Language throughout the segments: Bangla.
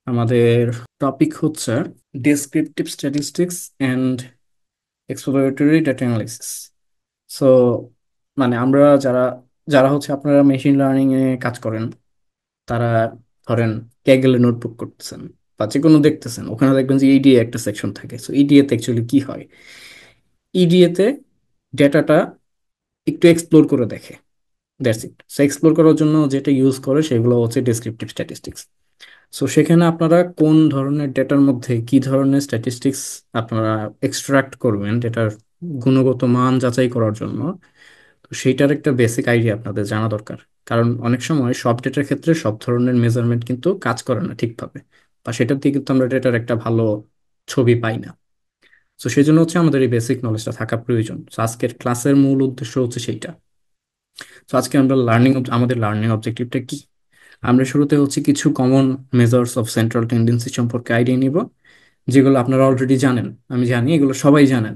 আমাদের টপিক হচ্ছে descriptive statistics and exploratory data analysis. So আমরা যারা যারা হচ্ছে আপনারা মেশিন লার্নিং এ কাজ করেন, তারা ধরেন ক্যাগেলে নোটবুক করতেছেন বা যে কোনো দেখতেছেন, ওখানে দেখবেন যে ইডিএ একটা সেকশন থাকে। সো ইডিএ তে অ্যাকচুয়ালি কি হয়, ইডিএ তে ডেটাটা একটু এক্সপ্লোর করে দেখে, দ্যাটস ইট। সো এক্সপ্লোর করার জন্য যেটা ইউজ করে সেগুলো হচ্ছে ডেসক্রিপটিভ স্ট্যাটিস্টিক্স। সো সেখানে আপনারা কোন ধরনের ডেটার মধ্যে কি ধরনের স্ট্যাটিস্টিক্স আপনারা এক্সট্রাক্ট করবেন ডেটার গুণগত মান যাচাই করার জন্য, তো সেইটার একটা বেসিক আইডিয়া আপনাদের জানা দরকার। কারণ অনেক সময় সব ডেটার ক্ষেত্রে সব ধরনের মেজারমেন্ট কিন্তু কাজ করে না ঠিকভাবে, বা সেটার দিয়ে কিন্তু আমরা ডেটার একটা ভালো ছবি পাই না। তো সেই জন্য হচ্ছে আমাদের এই বেসিক নলেজটা থাকা প্রয়োজন। তো আজকের ক্লাসের মূল উদ্দেশ্য হচ্ছে সেইটা। তো আজকে আমরা আমাদের লার্নিং অবজেক্টিভটা কি, আমরা শুরুতে হচ্ছে কিছু common measures of central tendency সম্পর্কে আইডিয়া নিব, যেগুলো আপনারা অলরেডি জানেন, আমি জানি এগুলো সবাই জানেন।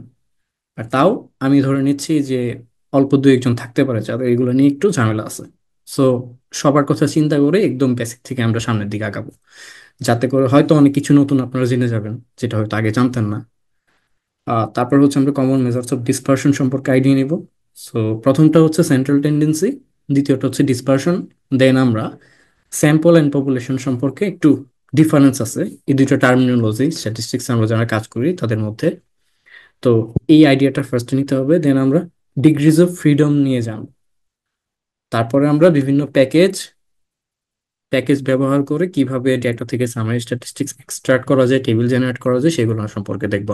আর তাও আমি ধরে নিচ্ছি যে অল্প দু একজন থাকতে পারে যাদের এগুলো নিয়ে একটু ঝামেলা আছে। সো সবার কথা চিন্তা করে একদম বেসিক থেকে আমরা সামনের দিকে আগাবো, যাতে করে হয়তো অনেক কিছু নতুন আপনারা জেনে যাবেন যেটা হয়তো আগে জানতেন না। তারপর হচ্ছে আমরা কমন মেজার্স অফ ডিসপারশন সম্পর্কে আইডিয়া নিব। সো প্রথমটা হচ্ছে সেন্ট্রাল টেন্ডেন্সি, দ্বিতীয়টা হচ্ছে ডিসপারশন। দেন আমরা স্যাম্পল অ্যান্ড পপুলেশন সম্পর্কে একটু ডিফারেন্স আছে এই দুইটা টার্মিনোলজি স্ট্যাটিস্টিক্স আমরা যারা কাজ করি তাদের মধ্যে। তো এই আইডিয়াটা ফার্স্ট নিতে হবে, দেন আমরা ডিগ্রিজ অফ ফ্রিডম নিয়ে যাব। তারপরে আমরা বিভিন্ন প্যাকেজ প্যাকেজ ব্যবহার করে কিভাবে ডেটা থেকে সামারি স্ট্যাটিস্টিক্স এক্সট্রাক্ট করা যায়, টেবিল জেনারেট করা যায়, সেগুলো সম্পর্কে দেখবো।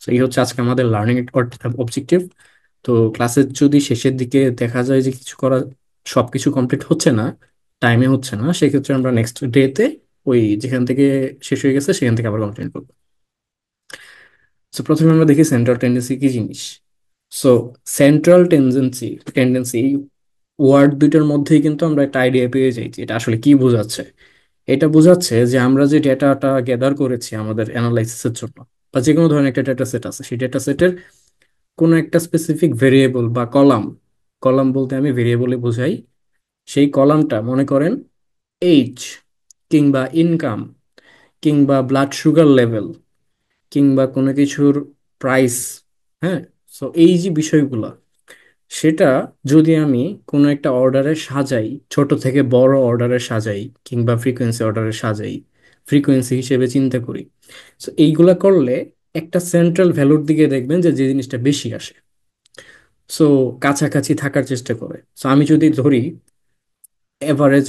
তো এই হচ্ছে আজকে আমাদের লার্নিং অবজেক্টিভ। তো ক্লাসের যদি শেষের দিকে দেখা যায় যে সবকিছু কমপ্লিট হচ্ছে না, টাইমে হচ্ছে না, সেক্ষেত্রে আমরা নেক্সট ডেতে ওই যেখান থেকে শেষ হয়ে গেছে সেখান থেকে আবার কন্টিনিউ করবো। তো প্রথমে আমরা দেখি সেন্ট্রাল টেন্ডেন্সি কি জিনিস। সো সেন্ট্রাল টেন্ডেন্সি ওয়ার্ড দুইটার মধ্যেই কিন্তু আমরা একটা আইডিয়া পেয়ে যাই যে এটা আসলে কি বোঝাচ্ছে। এটা বোঝাচ্ছে যে আমরা যে ডেটাটা গ্যাদার করেছি আমাদের অ্যানালাইসিসের জন্য, বা যে কোনো ধরনের একটা ডেটা সেট আছে, সেই ডেটা সেটের কোনো একটা স্পেসিফিক ভেরিয়েবল বা কলাম, কলাম বলতে আমি ভেরিয়েবলে বোঝাই, সেই কলামটা মনে করেন এইজ কিংবা ইনকাম কিংবা ব্লাড সুগার লেভেল কিংবা কোনো কিছুর প্রাইস, হ্যাঁ। সো এই যে বিষয়গুলো, সেটা যদি আমি কোনো একটা অর্ডারে সাজাই, ছোট থেকে বড় অর্ডারে সাজাই কিংবা ফ্রিকোয়েন্সি অর্ডারে সাজাই, ফ্রিকোয়েন্সি হিসেবে চিন্তা করি, সো এইগুলা করলে একটা সেন্ট্রাল ভ্যালুর দিকে দেখবেন যে যে জিনিসটা বেশি আসে। সো কাছাকাছি থাকার চেষ্টা করে। সো আমি যদি ধরি এভারেজ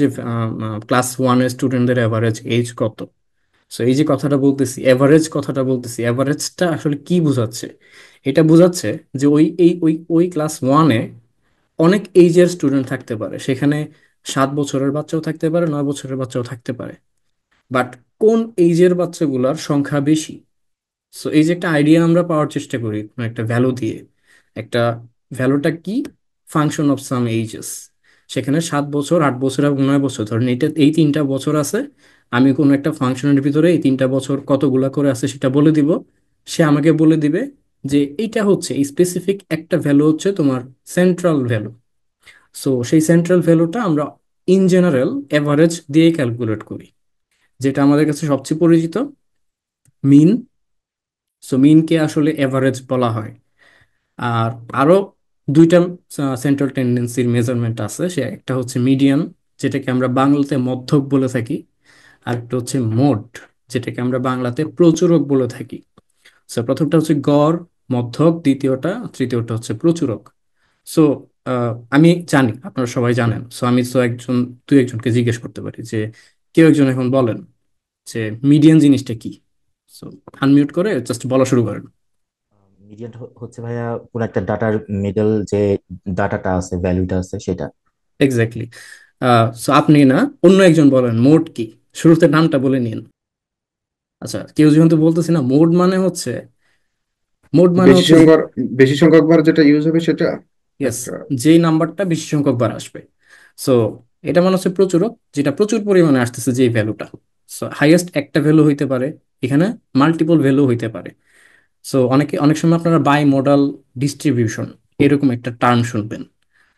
ক্লাস ওয়ানের স্টুডেন্টদের এভারেজ এজ কত, সো এই যে কথাটা বলতেছি, এভারেজ কথাটা বলতেছি, এভারেজটা আসলে কি বোঝাচ্ছে? এটা বোঝাচ্ছে যে ওই ক্লাস ওয়ানে অনেক এইজের স্টুডেন্ট থাকতে পারে, সেখানে 7 বছরের বাচ্চাও থাকতে পারে, 9 বছরের বাচ্চাও থাকতে পারে। বাট কোন এইজের বাচ্চাগুলোর সংখ্যা বেশি? সো এই যে একটা আইডিয়া আমরা পাওয়ার চেষ্টা করি কোনো একটা ভ্যালু দিয়ে, একটা ভ্যালুটা কি, ফাংশন অফ সাম এইজেস। সেখানে 7 বছর, 8 বছর এবং 9 বছর, ধরেন এটা এই তিনটা বছর আছে, আমি কোনো একটা ফাংশনের ভিতরে এই তিনটা বছর কতগুলা করে আছে সেটা বলে দিব। সে আমাকে বলে দিবে যে এইটা হচ্ছে এই স্পেসিফিক একটা ভ্যালু হচ্ছে তোমার সেন্ট্রাল ভ্যালু। সো সেই সেন্ট্রাল ভ্যালুটা আমরা ইন জেনারেল এভারেজ দিয়ে ক্যালকুলেট করি, যেটা আমাদের কাছে সবচেয়ে পরিচিত, মিন। সো মিনকে আসলে এভারেজ বলা হয়। আর আরো দুইটা সেন্ট্রাল টেন্ডেন্সির মেজারমেন্ট আছে, সে একটা হচ্ছে মিডিয়ান, যেটাকে আমরা বাংলাতে মধ্যক বলে থাকি, আর একটা হচ্ছে মোড, যেটাকে আমরা বাংলাতে প্রচুরক বলে থাকি। সো প্রথমটা হচ্ছে গড়, মধ্যক দ্বিতীয়টা, তৃতীয়টা হচ্ছে প্রচুরক। সো আমি জানি আপনারা সবাই জানেন, সো আমি তো দুই একজনকে জিজ্ঞেস করতে পারি যে কেউ একজন এখন বলেন যে মিডিয়ান জিনিসটা কি। সো আনমিউট করে জাস্ট বলা শুরু করেন। মিডিয়ান হচ্ছে ভাইয়া কোন একটা ডাটার মিডল যে ডাটাটা আছে ভ্যালুটা আছে সেটা। এক্স্যাক্টলি। সো আপনি না, অন্য একজন বলেন মোড কি, শুরুতে নামটা বলে নিন। আচ্ছা, কেউ যেহেতু বলতেছি না, মোড মানে বেশি হচ্ছে সংখ্যক বেশি সংখ্যক বার যেটা ইউজ হবে সেটা ইয়েস, একটা। যেই নাম্বারটা বেশি সংখ্যক বার আসবে। সো এটা মানে হচ্ছে প্রচুরক, যেটা প্রচুর পরিমাণে আসতেছে যেই ভ্যালুটা। সো হাইয়েস্ট একটা ভ্যালু হইতে পারে, এখানে মাল্টিপল ভ্যালু হইতে পারে। সো অনেক সময় আপনারা বাই মডাল ডিস্ট্রিবিউশন এরকম একটা টার্ম শুনবেন।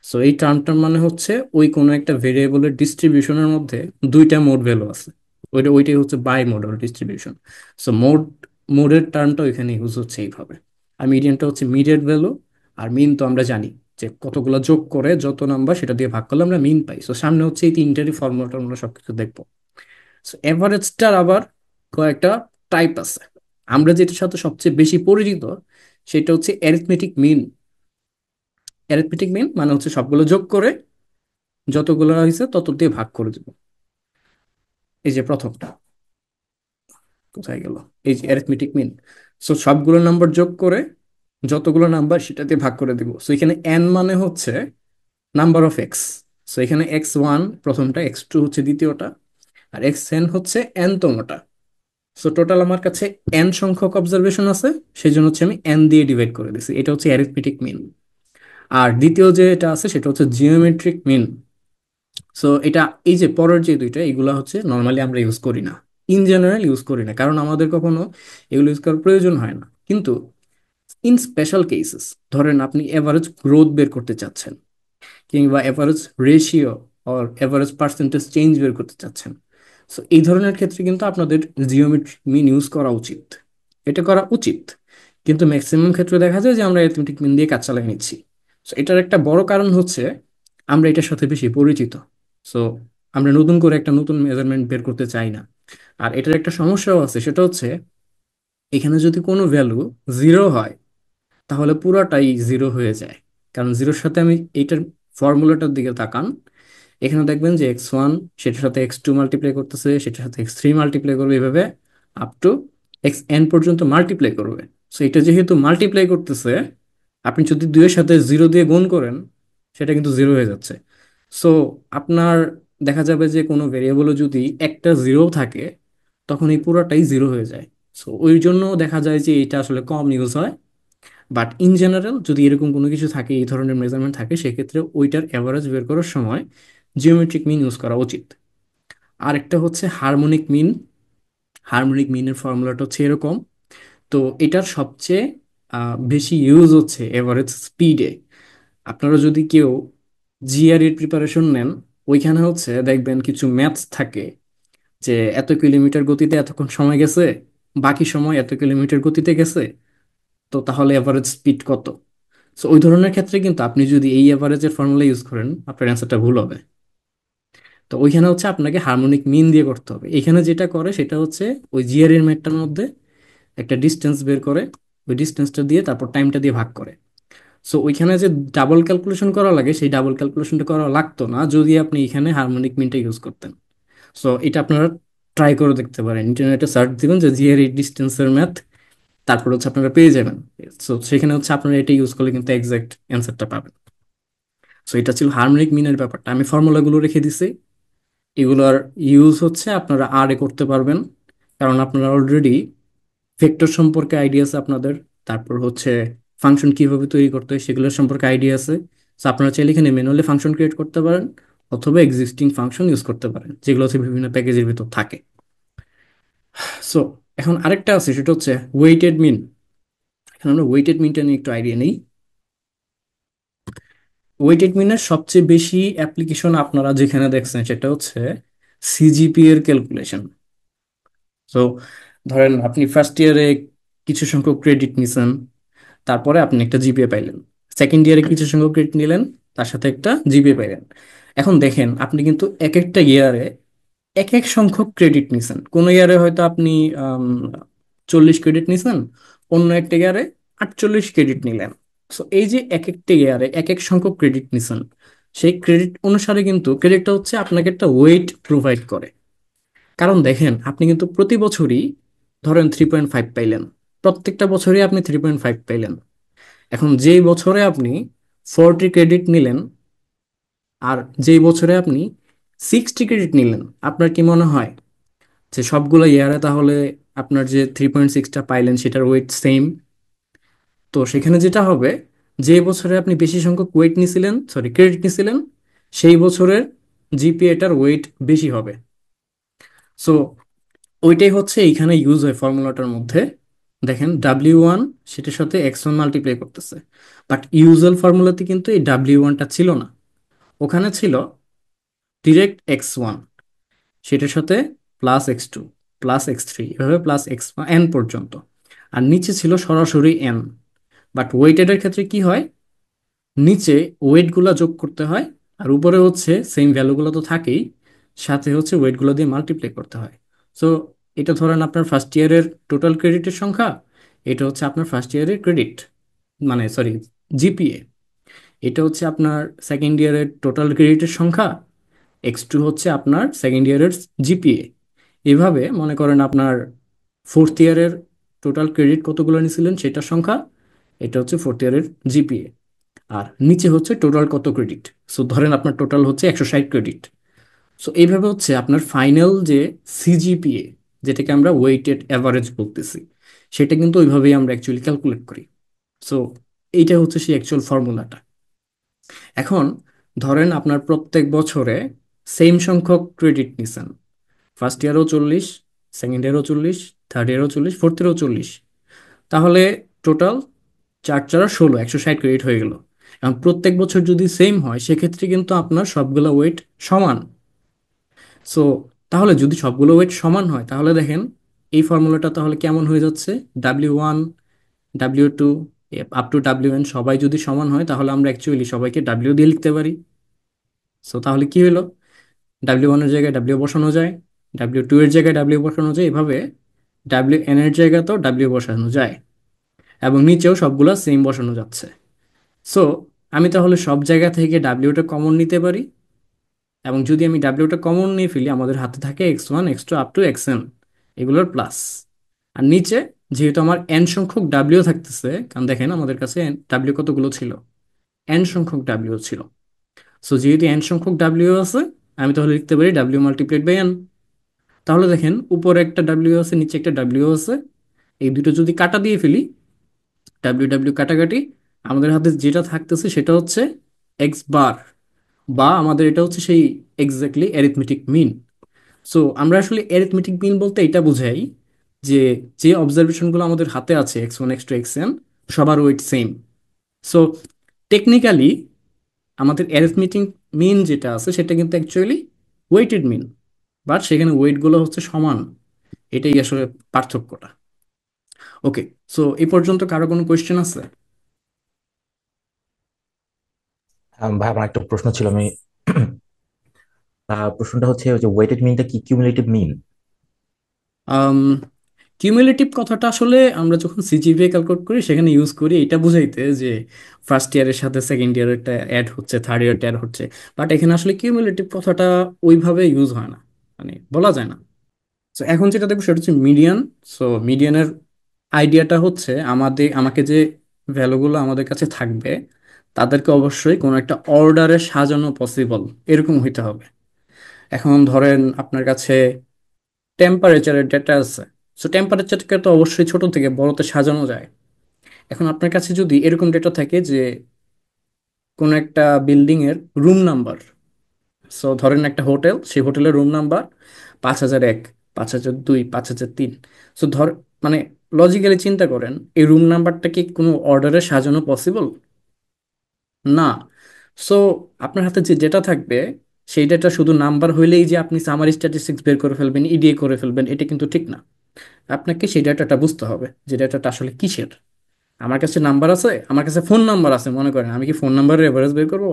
সো এই টার্মটার মানে হচ্ছে ওই কোনো একটা ভেরিয়েবলের ডিস্ট্রিবিউশনের মধ্যে দুইটা মোড ভ্যালু আছে। ওইটাই হচ্ছে বাই মডাল ডিস্ট্রিবিউশন। সো মোডের টার্মটা ওইখানে ইউজ হচ্ছে এইভাবে। আর মিডিয়ানটা হচ্ছে মিডিয়েট ভ্যালু। আর মিন তো আমরা জানি যে কতগুলো যোগ করে যত নাম্বার সেটা দিয়ে ভাগ করলে আমরা মিন পাই। সো সামনে হচ্ছে এই তিনটারই ফর্মুলাটা আমরা সবকিছু দেখবো। সো এভারেজটার আবার কয়েকটা টাইপ আছে। আমরা যেটার সাথে সবচেয়ে বেশি পরিচিত সেটা হচ্ছে অ্যারিথমেটিক মিন। অ্যারিথমেটিক মিন মানে হচ্ছে সবগুলো যোগ করে যতগুলো হয়েছে তত দিয়ে ভাগ করে দেবো। এই যে প্রথমটা কোথায় গেল, এই যে অ্যারিথমেটিক মিন। সো সবগুলো নাম্বার যোগ করে যতগুলো নাম্বার সেটা দিয়ে ভাগ করে দিব। সো এখানে এন মানে হচ্ছে নাম্বার অফ এক্স। সো এখানে x1 প্রথমটা, x2 হচ্ছে দ্বিতীয়টা, আর xn হচ্ছে n তমটা। সো টোটাল আমার কাছে n সংখ্যক অবজারভেশন আছে, সেই জন্য হচ্ছে আমি n দিয়ে ডিভাইড করে দিছি। এটা হচ্ছে অ্যারিথমেটিক মিন। আর দ্বিতীয় যে এটা আছে সেটা হচ্ছে জিওমেট্রিক মিন। সো এটা, এই যে পরের যে দুইটা, এগুলা হচ্ছে নর্মালি আমরা ইউজ করি না, ইন জেনারেল ইউজ করি না, কারণ আমাদের কখনো এগুলো ইউজ করার প্রয়োজন হয় না। কিন্তু ইন স্পেশাল কেসেস, ধরেন আপনি এভারেজ গ্রোথ বের করতে চাচ্ছেন, কিংবা average ratio or average percentage change বের করতে চাচ্ছেন, সো এই ধরনের ক্ষেত্রে কিন্তু আপনাদের জিওমেট্রিক মিন ইউজ করা উচিত। এটা করা উচিত, কিন্তু ম্যাক্সিমাম ক্ষেত্রে দেখা যায় যে আমরা অ্যারিথমেটিক মিন দিয়ে কাজ চালিয়ে নিচ্ছি। সো এটার একটা বড় কারণ হচ্ছে আমরা এটার সাথে বেশি পরিচিত। সো আমরা নতুন করে একটা নতুন মেজারমেন্ট বের করতে চাই না। আর এটার একটা সমস্যাও আছে, সেটা হচ্ছে এখানে যদি কোনো ভ্যালু জিরো হয় তাহলে পুরাটাই জিরো হয়ে যায়। কারণ জিরোর সাথে আমি এইটার ফর্মুলাটার দিকে তাকান, এখানে দেখবেন যে x1 সেটার সাথে x2 মাল্টিপ্লাই করতেছে, সেটার সাথে x3 মাল্টিপ্লাই করবে, এভাবে আপ টু xn পর্যন্ত মাল্টিপ্লাই করবে। সো এটা যেহেতু মাল্টিপ্লাই করতেছে, আপনি যদি দুইয়ের সাথে জিরো দিয়ে গুণ করেন সেটা কিন্তু জিরো হয়ে যাচ্ছে। সো আপনার দেখা যাবে যে কোনো ভেরিয়েবলে যদি একটা জিরো থাকে তখন এই পুরোটাই জিরো হয়ে যায়। সো ওই জন্য দেখা যায় যে এটা আসলে কম ইউজ হয়। বাট ইন জেনারেল যদি এরকম কোনো কিছু থাকে, এই ধরনের মেজারমেন্ট থাকে, সেক্ষেত্রে ওইটার অ্যাভারেজ বের করার সময় জিওমেট্রিক মিন ইউজ করা উচিত। আরেকটা হচ্ছে হারমোনিক মিন। হারমোনিক মিনের ফর্মুলাটা হচ্ছে এরকম। তো এটার সবচেয়ে বেশি ইউজ হচ্ছে এভারেজ স্পিডে। আপনারা যদি কেউ জিআরইর প্রিপারেশন নেন, ওইখানে হচ্ছে দেখবেন কিছু ম্যাথস থাকে যে এত কিলোমিটার গতিতে এতক্ষণ সময় গেছে, বাকি সময় এত কিলোমিটার গতিতে গেছে, তো তাহলে এভারেজ স্পিড কত। সো ওই ধরনের ক্ষেত্রে কিন্তু আপনি যদি এই এভারেজের ফর্মুলা ইউজ করেন আপনার অ্যান্সারটা ভুল হবে। তো ওইখানে হচ্ছে আপনাকে হারমোনিক মিন দিয়ে করতে হবে। এখানে যেটা করে সেটা হচ্ছে ওই জিআর এর ম্যাথটার মধ্যে একটা ডিস্টেন্স বের করে, ওই ডিস্টেন্সটা দিয়ে তারপর টাইমটা দিয়ে ভাগ করে। সো ওইখানে যে ডাবল ক্যালকুলেশন করা লাগে সেই ডাবল ক্যালকুলেশনটা করা লাগতো না যদি আপনি এখানে হারমোনিক মিনটা ইউজ করতেন। সো এটা আপনারা ট্রাই করে দেখতে পারেন, ইন্টারনেটে সার্চ দিবেন যে জিআর এই ডিস্টেন্সের ম্যাথ, তারপর হচ্ছে আপনারা পেয়ে যাবেন। সো সেখানে হচ্ছে আপনারা এটা ইউজ করলে কিন্তু এক্সাক্ট অ্যান্সারটা পাবেন। সো এটা ছিল হারমোনিক মিনের ব্যাপারটা, আমি ফর্মুলাগুলো রেখে দিছি। এগুলোর ইউজ হচ্ছে আপনারা আর এ করতে পারবেন, কারণ আপনারা অলরেডি ভেক্টর সম্পর্কে আইডিয়া আছে আপনাদের। তারপর হচ্ছে ফাংশন কিভাবে তৈরি করতে হয় সেগুলোর সম্পর্কে আইডিয়া আছে। সো আপনারা চাইলে এখানে ম্যানুয়ালি ফাংশন ক্রিয়েট করতে পারেন, অথবা এক্সিস্টিং ফাংশন ইউজ করতে পারেন যেগুলো হচ্ছে বিভিন্ন প্যাকেজের ভিতর থাকে। সো এখন আরেকটা আছে, সেটা হচ্ছে ওয়েটেড মিন। এখন আমরা ওয়েটেড মিনটা নিয়ে একটু আইডিয়া নেই। ওয়েটেড মিনের সবচেয়ে বেশি অ্যাপ্লিকেশন আপনারা যেখানে দেখছেন সেটা হচ্ছে সিজিপি এর ক্যালকুলেশন। সো ধরেন আপনি ফার্স্ট ইয়ারে কিছু সংখ্যক ক্রেডিট নিছেন, তারপরে আপনি একটা জিপিএ পাইলেন। সেকেন্ড ইয়ারে কিছু সংখ্যক ক্রেডিট নিলেন, তার সাথে একটা জিপিএ পাইলেন। এখন দেখেন আপনি কিন্তু এক একটা ইয়ারে এক এক সংখ্যক ক্রেডিট নিছেন। কোনো ইয়ারে হয়তো আপনি 40 ক্রেডিট নিছেন, অন্য একটা ইয়ারে 48 ক্রেডিট নিলেন। সো এই যে এক একটা ইয়ারে এক এক সংখ্যক ক্রেডিট নিছেন, সেই ক্রেডিট অনুসারে কিন্তু ক্রেডিটটা হচ্ছে আপনাকে একটা ওয়েট প্রোভাইড করে। কারণ দেখেন আপনি কিন্তু প্রতি বছরই ধরেন 3.5 পাইলেন, প্রত্যেকটা বছরই আপনি 3.5 পাইলেন। এখন যেই বছরে আপনি 40 ক্রেডিট নিলেন আর যেই বছরে আপনি 60 ক্রেডিট নিলেন, আপনার কি মনে হয় যে সবগুলো ইয়ারে তাহলে আপনার যে 3.6টা পাইলেন সেটার ওয়েট সেম? তো সেখানে যেটা হবে, যে বছরে আপনি বেশি সংখ্যক ওয়েট নিছিলেন, সরি ক্রেডিট নিছিলেন, সেই বছরের জিপিএটার ওয়েট বেশি হবে। সো ওইটাই হচ্ছে এইখানে ইউজ হয় ফর্মুলাটার মধ্যে। দেখেন W1 সেটার সাথে x1 মাল্টিপ্লাই করতেছে, বাট ইউজুয়াল ফর্মুলাতে কিন্তু এই W1টা ছিল না, ওখানে ছিল ডিরেক্ট x1 সেটার সাথে +x2 +x3 এভাবে +x(n) পর্যন্ত। আর নিচে ছিল সরাসরি n। বাট ওয়েটেডের ক্ষেত্রে কি হয়, নিচে ওয়েটগুলো যোগ করতে হয়, আর উপরে হচ্ছে সেম ভ্যালুগুলো তো থাকেই, সাথে হচ্ছে ওয়েটগুলো দিয়ে মাল্টিপ্লাই করতে হয়। সো এটা ধরেন আপনার ফার্স্ট ইয়ারের টোটাল ক্রেডিটের সংখ্যা, এটা হচ্ছে আপনার ফার্স্ট ইয়ারের ক্রেডিট, মানে সরি, জিপিএ। এটা হচ্ছে আপনার সেকেন্ড ইয়ারের টোটাল ক্রেডিটের সংখ্যা, x2 হচ্ছে আপনার সেকেন্ড ইয়ারের জিপিএ। এভাবে মনে করেন আপনার ফোর্থ ইয়ারের টোটাল ক্রেডিট কতগুলো নিয়েছিলেন সেটার সংখ্যা, এটা হচ্ছে ফোর্থ ইয়ারের জিপিএ। আর নিচে হচ্ছে টোটাল কত ক্রেডিট। সো ধরেন আপনার টোটাল হচ্ছে 160 ক্রেডিট। সো এইভাবে হচ্ছে আপনার ফাইনাল যে সিজিপিএ, যেটাকে আমরা ওয়েটেড অ্যাভারেজ বলতেছি, সেটা কিন্তু ওইভাবেই আমরা অ্যাকচুয়ালি ক্যালকুলেট করি। সো এইটা হচ্ছে সেই অ্যাকচুয়াল ফর্মুলাটা। এখন ধরেন আপনার প্রত্যেক বছরে সেম সংখ্যক ক্রেডিট নিছেন, ফার্স্ট ইয়ারও 40, সেকেন্ড ইয়ারও 40, থার্ড ইয়ারও 40, ফোর্থ ইয়ারও 40, তাহলে টোটাল 4 4 16 160 ক্রেডিট হয়ে গেল। এখন প্রত্যেক বছর যদি সেম হয় সেক্ষেত্রে কিন্তু আপনার সবগুলো ওয়েট সমান। সো তাহলে যদি সবগুলো ওয়েট সমান হয় তাহলে দেখেন এই ফর্মুলাটা তাহলে কেমন হয়ে যাচ্ছে, W1 W2 up to WN সবাই যদি সমান হয় তাহলে আমরা অ্যাকচুয়ালি সবাইকে ডাব্লিউ দিয়ে লিখতে পারি। সো তাহলে কি হলো, W1 এর জায়গায় ডাব্লিউ বসানো যায়, W2 এর জায়গায় ডাব্লিউ বসানো যায়, এভাবে WN এর জায়গাতেও ডাব্লিউ বসানো যায়, এবং নিচেও সবগুলা সেম বসানো যাচ্ছে। সো আমি তাহলে সব জায়গা থেকে ডাব্লিউটা কমন নিতে পারি, এবং যদি আমি ডাব্লিউটা কমন নিয়ে ফেলি আমাদের হাতে থাকে x1 x2 up to xn, এগুলোর প্লাস। আর নিচে যেহেতু আমার n সংখ্যক ডাব্লিউ থাকতেছে, কারণ দেখেন আমাদের কাছে ডাব্লিউ কতগুলো ছিল, n সংখ্যক ডাব্লিউ ছিল। সো যেহেতু n সংখ্যক ডাব্লিউ আছে, আমি তাহলে লিখতে পারি ডাব্লিউ মাল্টিপ্লাইড বাই n। তাহলে দেখেন উপরে একটা ডাব্লিউ আছে, নিচে একটা ডাব্লিউ আছে, এই দুটো যদি কাটা দিয়ে ফেলি, ডাব্লিউ ডাব্লিউ কাটাকাটি, আমাদের হাতে যেটা থাকতেছে সেটা হচ্ছে এক্স বার, বা আমাদের এটা হচ্ছে সেই এক্স্যাক্টলি অ্যারিথমেটিক মিন। সো আমরা আসলে অ্যারিথমেটিক মিন বলতে এটা বোঝাই যে যে অবজারভেশনগুলো আমাদের হাতে আছে x1 x2 xn সবার ওয়েট সেম। সো টেকনিক্যালি আমাদের অ্যারিথমেটিক মিন যেটা আছে সেটা কিন্তু অ্যাকচুয়ালি ওয়েটেড মিন, বাট সেখানে ওয়েটগুলো হচ্ছে সমান। এটাই আসলে পার্থক্যটা। ওকে, সো এই পর্যন্ত কারো কোনো কোয়েশ্চেন আছে? ভাই আমার একটা প্রশ্ন ছিল, আমি প্রশ্নটা হচ্ছে ওই যে ওয়েটেড মিনটা কি কিউমুলেটিভ মিন? কিউমুলেটিভ কথাটা আসলে আমরা যখন সিজিপিএ ক্যালকুলেট করি সেখানে ইউজ করি এটা বুঝাইতে যে ফার্স্ট ইয়ারের সাথে সেকেন্ড ইয়ারেরটা অ্যাড হচ্ছে, থার্ড ইয়ারটা অ্যাড হচ্ছে। বাট এখানে আসলে কিউমুলেটিভ কথাটা ওইভাবে ইউজ হয় না, মানে বলা যায় না। তো এখন যেটা দেখবো সেটা হচ্ছে মিডিয়ান। সো মিডিয়ানের আইডিয়াটা হচ্ছে আমাকে যে ভ্যালুগুলো আমাদের কাছে থাকবে তাদেরকে অবশ্যই কোনো একটা অর্ডারে সাজানো পসিবল এরকম হইতে হবে। এখন ধরেন আপনার কাছে টেম্পারেচারের ডেটা আছে, সো টেম্পারেচারকে তো অবশ্যই ছোট থেকে বড়তে সাজানো যায়। এখন আপনার কাছে যদি এরকম ডেটা থাকে যে কোনো একটা বিল্ডিং এর রুম নাম্বার, সো ধরেন একটা হোটেল, সেই হোটেলের রুম নাম্বার 5001, 5002, 5003। সো মানে লজিক্যালি চিন্তা করেন এই রুম নাম্বারটা কি কোনো অর্ডারে সাজানো পসিবল? না। সো আপনার হাতে যে ডেটা থাকবে সেই ডেটা শুধু নাম্বার হইলেই যে আপনি সামারি স্ট্যাটিস্টিক্স বের করে ফেলবেন, ইডিএ করে ফেলবেন, এটা কিন্তু ঠিক না। আপনাকে সেই ডাটাটা বুঝতে হবে যে ডাটাটা আসলে কিসের। আমার কাছে নাম্বার আছে, আমার কাছে ফোন নাম্বার আছে মনে করেন, আমি কি ফোন নাম্বারের এভারেজ বের করবো?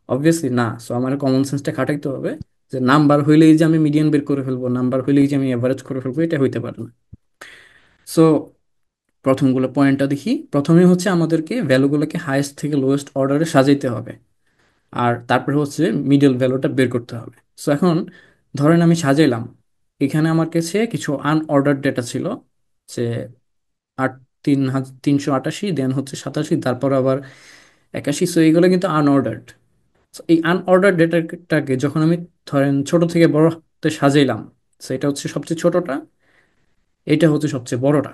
অবভিয়াসলি না। সো আমার কমন সেন্সটা খাটাইতে হবে যে নাম্বার হইলেই যে আমি মিডিয়ান বের করে ফেলবো, নাম্বার হইলেই যে আমি এভারেজ করে ফেলবো, এটা হইতে পারে না। সো প্রথমগুলো পয়েন্টটা দেখি। প্রথমে হচ্ছে আমাদেরকে ভ্যালুগুলোকে হাইয়েস্ট থেকে লোয়েস্ট অর্ডারে সাজাইতে হবে, আর তারপরে হচ্ছে মিডল ভ্যালুটা বের করতে হবে। সো এখন ধরেন আমি সাজাইলাম, এখানে আমার কাছে কিছু আনঅর্ডার ডেটা ছিল, যে 388, দেন হচ্ছে 87, তারপর আবার 81। সো এইগুলো কিন্তু আনঅর্ডার্ড। এই আনঅর্ডার ডেটাটাকে যখন আমি ধরেন ছোট থেকে বড়তে সাজাইলাম, সো এটা হচ্ছে সবচেয়ে ছোটটা, এটা হচ্ছে সবচেয়ে বড়টা।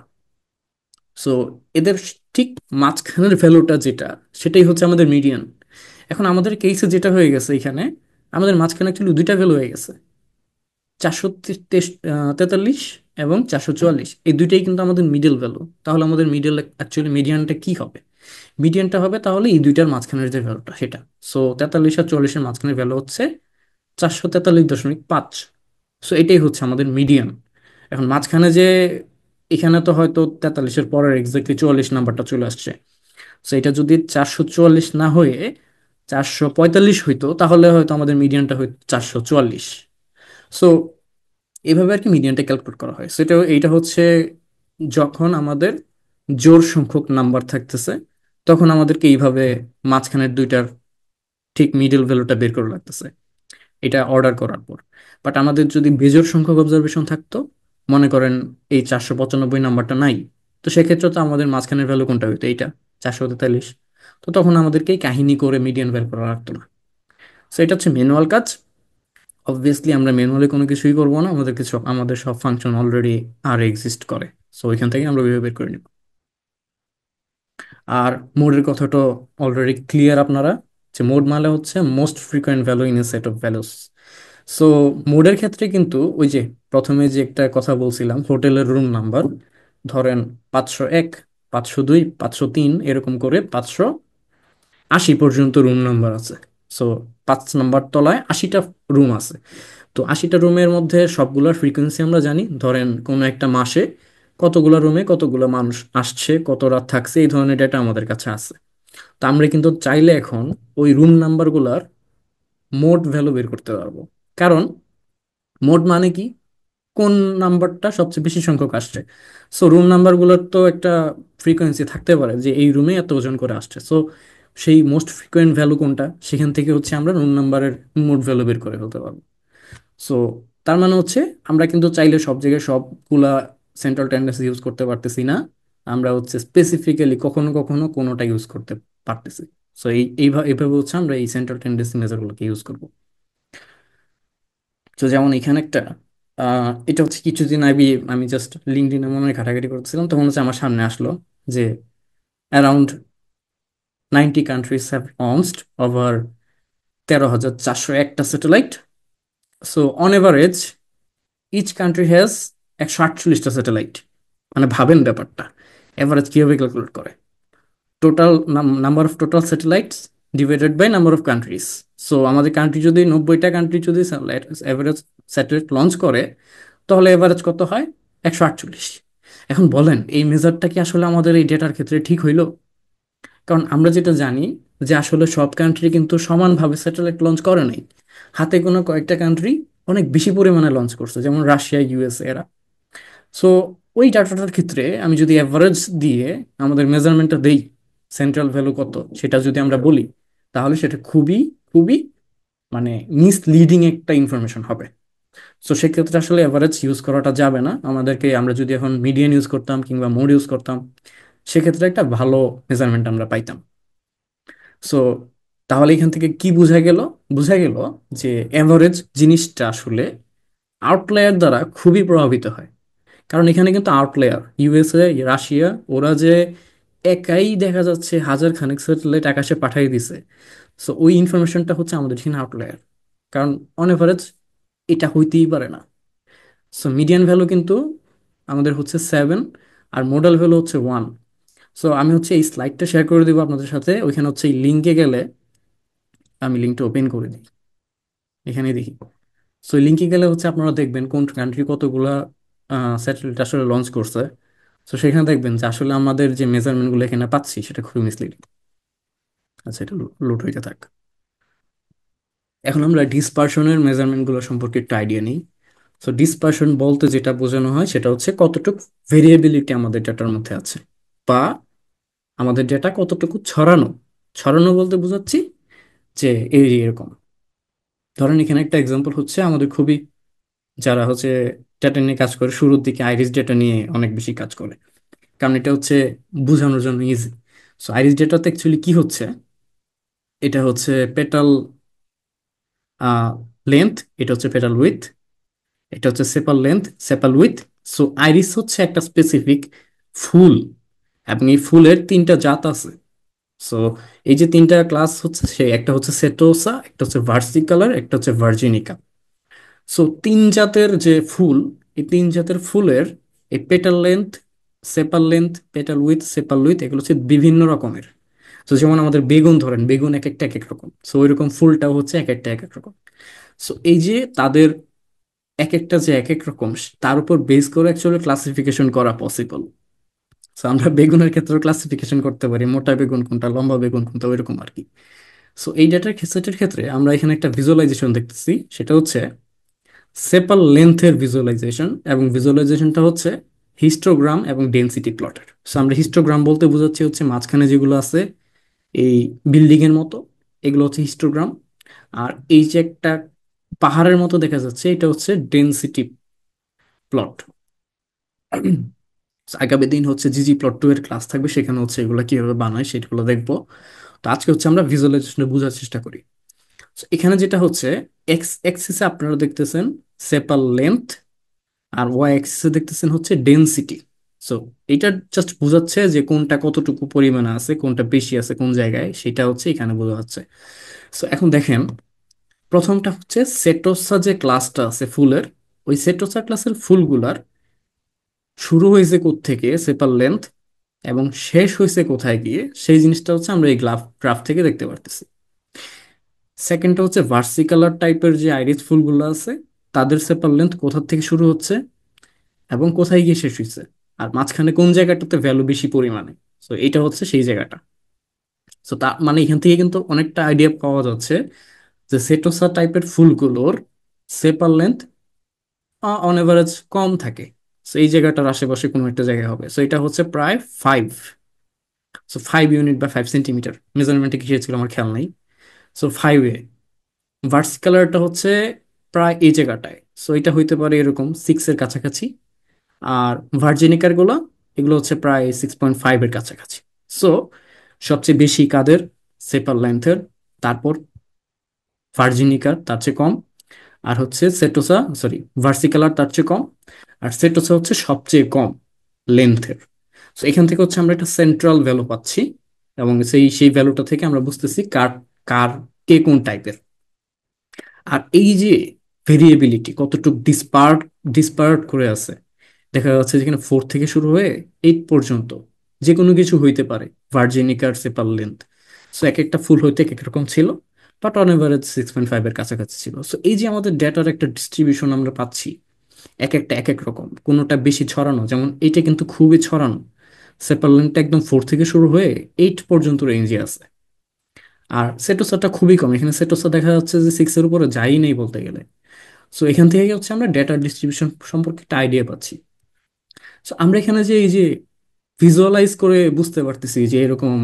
সো এদের ঠিক মাঝখানের ভ্যালুটা যেটা, সেটাই হচ্ছে আমাদের মিডিয়ান। এখন আমাদের কেসে যেটা হয়ে গেছে এখানে, আমাদের মাঝখানে অ্যাকচুয়ালি দুইটা ভ্যালু হয়ে গেছে, 443 এবং 444, এই দুইটাই কিন্তু আমাদের মিডল ভ্যালু। তাহলে আমাদের মিডল অ্যাকচুয়ালি মিডিয়ানটা কি হবে? মিডিয়ানটা হবে তাহলে এই দুইটার মাঝখানের যে ভ্যালুটা সেটা। সো 43 আর 44-এর মাঝখানের ভ্যালু হচ্ছে 443.5। সো এটাই হচ্ছে আমাদের মিডিয়ান। এখন মাঝখানে যে এখানে তো হয়তো 43-এর পরের এক্স্যাক্টলি 44 নাম্বারটা চলে আসছে। সো এটা যদি 444 না হয়ে 445 হইতো, তাহলে হয়তো আমাদের মিডিয়ানটা হয়তো 444। সো এইভাবে আর কি মিডিয়ানটা ক্যালকুলেট করা হয়। সেটা এইটা হচ্ছে যখন আমাদের জোড় সংখ্যক নাম্বার থাকতেছে, তখন আমাদেরকে এইভাবে মাঝখানের দুইটার ঠিক মিডল ভ্যালুটা বের করে লাগতেছে, এটা অর্ডার করার পর। বাট আমাদের যদি বেজোড় সংখ্যক অবজারভেশন থাকতো, মনে করেন এই 495 নাম্বারটা নাই, তো সেক্ষেত্রে তো আমাদের মাঝখানের ভ্যালু কোনটা হইতো, এইটা 443। তো তখন আমাদেরকে এই কাহিনী করে মিডিয়ান বের করা লাগতো না। সো এটা হচ্ছে ম্যানুয়াল কাজ। অবভিয়াসলি আমরা ম্যানুয়ালি কোনো কিছুই করবো না, আমাদের কিছু আমাদের সব ফাংশন অলরেডি আর এক্সিস্ট করে। সো ওইখান থেকে আমরা ওইভাবে বের করে নিব। আর মোডের কথাটা অলরেডি ক্লিয়ার আপনারা, যে মোড মানে হচ্ছে most frequent value in a set of values. So মোডের ক্ষেত্রে কিন্তু ওই যে প্রথমে যে একটা কথা বলছিলাম, হোটেলের রুম নাম্বার, ধরেন 501, 502, 503, এরকম করে 580 পর্যন্ত রুম নাম্বার আছে। সো 5 নাম্বার তলায় 80টা রুম আছে। তো 80টা রুমের মধ্যে সবগুলোর ফ্রিকোয়েন্সি আমরা জানি। ধরেন কোনো একটা মাসে কতগুলো রুমে কতগুলো মানুষ আসছে, কত রাত থাকছে, এই ধরনের ডেটা আমাদের কাছে আছে। তো আমরা কিন্তু চাইলে এখন ওই রুম নাম্বারগুলার মোড ভ্যালু বের করতে পারবো। কারণ মোড মানে কি, কোন নাম্বারটা সবচেয়ে বেশি সংখ্যক আসছে। সো রুম নাম্বারগুলোর তো একটা ফ্রিকোয়েন্সি থাকতে পারে যে এই রুমে এত ওজন করে আসছে। সো সেই মোস্ট ফ্রিকোয়েন্ট ভ্যালু কোনটা, সেখান থেকে হচ্ছে আমরা রুম নাম্বারের মোড ভ্যালু বের করে ফেলতে পারবো। সো তার মানে হচ্ছে আমরা কিন্তু চাইলে সব জায়গায় সবগুলা সেন্ট্রাল টেন্ডেন্সি ইউজ করতে পারতেছি না। আমরা হচ্ছে স্পেসিফিক্যালি কখনো কখনো কোনোটা ইউজ করতে পারতেছি। সো এইভাবে হচ্ছে আমরা এই সেন্ট্রাল টেন্ডেন্সি মেজারগুলোকে ইউজ করব। তো যেমন এখানে একটা এটা হচ্ছে কিছুদিন আগে আমি জাস্ট লিঙ্কডইনে মনে হয় ঘাটাঘাটি করতেছিলাম, তখন হচ্ছে আমার সামনে আসলো যে around 90 countries have launched over 13,401টা satellite. So on average each country has 148টা স্যাটেলাইট। মানে ভাবেন ব্যাপারটা, এভারেজ কিভাবে ক্যালকুলেট করে, total number of total satellites divided by number of countries. So আমাদের কান্ট্রি যদি 90টা কান্ট্রি যদি এভারেজ স্যাটেলাইট লঞ্চ করে, তাহলে এভারেজ কত হয়, 148। এখন বলেন এই মেজারটা কি আসলে আমাদের এই ডেটার ক্ষেত্রে ঠিক হইলো? কারণ আমরা যেটা জানি যে আসলে সব কান্ট্রি কিন্তু সমানভাবে স্যাটেলাইট লঞ্চ করে নাই। হাতে কোনো কয়েকটা কান্ট্রি অনেক বেশি পরিমাণে লঞ্চ করছে, যেমন রাশিয়া, ইউএস এরা। সো ওই ডাটাটার ক্ষেত্রে আমি যদি অ্যাভারেজ দিয়ে আমাদের মেজারমেন্টটা দেই, সেন্ট্রাল ভ্যালু কত সেটা যদি আমরা বলি, তাহলে সেটা খুবই খুবই মানে মিসলিডিং একটা ইনফরমেশন হবে। সো সেক্ষেত্রে আসলে অ্যাভারেজ ইউজ করাটা যাবে না আমাদেরকে। আমরা যদি এখন মিডিয়ান ইউজ করতাম কিংবা মোড ইউজ করতাম, সেক্ষেত্রে একটা ভালো মেজারমেন্ট আমরা পাইতাম। সো তাহলে এখান থেকে কি বোঝা গেল? বোঝা গেল যে অ্যাভারেজ জিনিসটা আসলে আউটলায়ার দ্বারা খুবই প্রভাবিত হয়। কারণ এখানে কিন্তু আউটলায়ার ইউএসএ, রাশিয়া, ওরা যে একাই দেখা যাচ্ছে হাজার খানেক স্যাটেলাইট আকাশে পাঠিয়ে দিছে। সো ওই ইনফরমেশনটা হচ্ছে আমাদের এখানে আউটলায়ার। কারণ অন এভারেজ এটা হইতেই পারে না। সো মিডিয়ান ভ্যালু কিন্তু আমাদের হচ্ছে 7, আর মোডাল ভ্যালু হচ্ছে 1। সো আমি হচ্ছে এই স্লাইডটা শেয়ার করে দিব আপনাদের সাথে, ওইখানে হচ্ছে এই লিঙ্কে গেলে, আমি লিঙ্কটা ওপেন করে দিই, এখানে দেখি। সো লিঙ্কে গেলে হচ্ছে আপনারা দেখবেন কোন কান্ট্রি কতগুলা স্যাটেলাইট আসলে লঞ্চ করছে। তো সেখানে দেখবেন যে আসলে আমাদের যে মেজারমেন্টগুলো এখানে পাচ্ছি সেটা খুবই মিসলিডিং। আচ্ছা, এটা লোড হইতে থাক। এখন আমরা ডিসপারশনের মেজারমেন্টগুলো সম্পর্কে একটু আইডিয়া নিই। সো ডিসপারশন বলতে যেটা বোঝানো হয় সেটা হচ্ছে কতটুকু ভেরিয়েবিলিটি আমাদের ডেটার মধ্যে আছে, বা আমাদের ডেটা কতটুকু ছড়ানো। ছড়ানো বলতে বোঝাচ্ছি যে এই এরকম, ধরেন এখানে একটা এক্সাম্পল হচ্ছে আমাদের খুবই, যারা হচ্ছে ডেটা নিয়ে কাজ করে শুরুর দিকে আইরিস ডেটা নিয়ে অনেক বেশি কাজ করে, কারণ এটা হচ্ছে বোঝানোর জন্য ইজি। সো আইরিস ডেটাতে অ্যাকচুয়ালি কি হচ্ছে, এটা হচ্ছে পেটাল লেন্থ, এটা হচ্ছে পেটাল উইথ, এটা হচ্ছে সেপাল লেন্থ, সেপাল উইথ। সো আইরিস হচ্ছে একটা স্পেসিফিক ফুল, এবং এই ফুলের 3টা জাত আছে। সো এই যে 3টা ক্লাস হচ্ছে, সে একটা হচ্ছে সেটোসা, একটা হচ্ছে ভার্সিকালার, একটা হচ্ছে ভার্জিনিকা। সো 3 জাতের যে ফুল, এই 3 জাতের ফুলের এই petal length, সেপাল length, petal with, সেপাল with, এগুলো হচ্ছে বিভিন্ন রকমের। তো যেমন আমাদের বেগুন, ধরেন বেগুন এক একটা এক এক রকম, সো ওইরকম ফুলটাও হচ্ছে এক একটা এক এক রকম। সো এই যে তাদের এক একটা যে এক এক রকম, তার উপর বেস করে অ্যাকচুয়ালি ক্লাসিফিকেশন করা পসিবল। তো আমরা বেগুনের ক্ষেত্রে ক্লাসিফিকেশন করতে পারি, মোটা বেগুন কোনটা, লম্বা বেগুন কোনটা, ওইরকম আর কি। সো এই ডেটার সেটের ক্ষেত্রে আমরা এখানে একটা ভিজুয়ালাইজেশন দেখতেছি, সেটা হচ্ছে সেপাল লেন্থের ভিজুয়ালাইজেশন, এবং ভিজুয়ালাইজেশনটা হচ্ছে হিস্টোগ্রাম এবং ডেনসিটি প্লটের। সো আমরা হিস্টোগ্রাম বলতে বোঝাচ্ছি হচ্ছে মাঝখানে যেগুলো আছে এই বিল্ডিং এর মতো, এগুলো হচ্ছে হিস্টোগ্রাম। আর এই যে একটা পাহাড়ের মতো দেখা যাচ্ছে, এটা হচ্ছে ডেনসিটি প্লট। আগামী দিন হচ্ছে জিজি প্লট 2 এর ক্লাস থাকবে, সেখানে হচ্ছে এগুলো কিভাবে বানায় সেগুলো দেখবো। তো আজকে হচ্ছে আমরা ভিজুয়ালাইজেশন বোঝার চেষ্টা করি। So, এখানে যেটা হচ্ছে এক্স অ্যাক্সিসে আপনারা দেখতেছেন সেপাল লেন্থ, আর ওয়াই অ্যাক্সিসে দেখতেছেন হচ্ছে ডেনসিটি। সো এটা জাস্ট বোঝাচ্ছে যে কোনটা কতটুকু পরিমাণে আছে, কোনটা বেশি আছে কোন জায়গায়, সেটা হচ্ছে এখানে বোঝা যাচ্ছে। সো এখন দেখেন, প্রথমটা হচ্ছে সেটোসা যে ক্লাসটা আছে ফুলের, ওই সেটোসা ক্লাসের ফুলগুলার শুরু হয়েছে কোত্থেকে সেপাল লেন্থ, এবং শেষ হয়েছে কোথায় গিয়ে, সেই জিনিসটা হচ্ছে আমরা এই গ্রাফ থেকে দেখতে পারতেছি। সেকেন্ডটা হচ্ছে ভার্সিকালার টাইপের যে আইরিস ফুলগুলো আছে, তাদের সেপার লেন্থ কোথা থেকে শুরু হচ্ছে এবং কোথায় গিয়ে শেষ হয়েছে, আর মাঝখানে কোন জায়গাটাতে ভ্যালু বেশি পরিমাণে। তো এটা হচ্ছে সেই জায়গাটা। তো তা মানে এখান থেকে কিন্তু অনেকটা আইডিয়া পাওয়া যাচ্ছে যে সেটোসা টাইপের ফুলগুলোর সেপার লেন্থ অন এভারেজ কম থাকে। তো এই জায়গাটার আশেপাশে কোনো একটা জায়গায় হবে। তো এটা হচ্ছে প্রায় 5, সো 5 ইউনিট বা 5 সেন্টিমিটার, মেজারমেন্টে কি ছিল আমার খেয়াল নেই। সো 5 ভার্সিকালারটা হচ্ছে প্রায় এই জায়গাটায়। সো এটা হইতে পারে এরকম 6 এর কাছাকাছি। আর ভার্জিনিকার গুলো, এগুলো হচ্ছে প্রায় 6.5 এর কাছাকাছি। সো সবচেয়ে বেশি কাদের সেপার লেন্থের, তারপর ভার্জিনিকার তার চেয়ে কম, আর হচ্ছে সেটোসা, সরি, ভার্সিকালার তার চেয়ে কম, আর সেটোসা হচ্ছে সবচেয়ে কম লেন্থের। তো এখান থেকে হচ্ছে আমরা একটা সেন্ট্রাল ভ্যালু পাচ্ছি, এবং সেই ভ্যালুটা থেকে আমরা বুঝতেছি কার কার কে কোন টাইপের। আর এই যে ভেরিয়েবিলিটি কতটুকু ডিসপার্ট করে আছে, দেখা যাচ্ছে যেখানে 4 থেকে শুরু হয়ে 8 পর্যন্ত যে কোনো কিছু হইতে পারে ভার্জিনিকার সেপাল লেন্থ। সো এক একটা ফুল হইতে এক এক রকম ছিল, বাট অন এভারেজ 6.5 এর কাছাকাছি ছিল। সো এই যে আমাদের ডেটার একটা ডিস্ট্রিবিউশন আমরা পাচ্ছি, এক একটা এক এক রকম, কোনোটা বেশি ছড়ানো, যেমন এইটা কিন্তু খুবই ছড়ানো। সেপাল লেন্থটা একদম 4 থেকে শুরু হয়ে 8 পর্যন্ত রেঞ্জে আছে। আর সেটোসাটা খুবই কম, এখানে সেটোসা দেখা যাচ্ছে যে 6 এর উপরে যাই নেই বলতে গেলে। সো এখান থেকে হচ্ছে আমরা ডেটা ডিস্ট্রিবিউশন সম্পর্কে একটা আইডিয়া পাচ্ছি। সো আমরা এখানে যে এই যে ভিজুয়ালাইজ করে বুঝতে পারতেছি যে এরকম,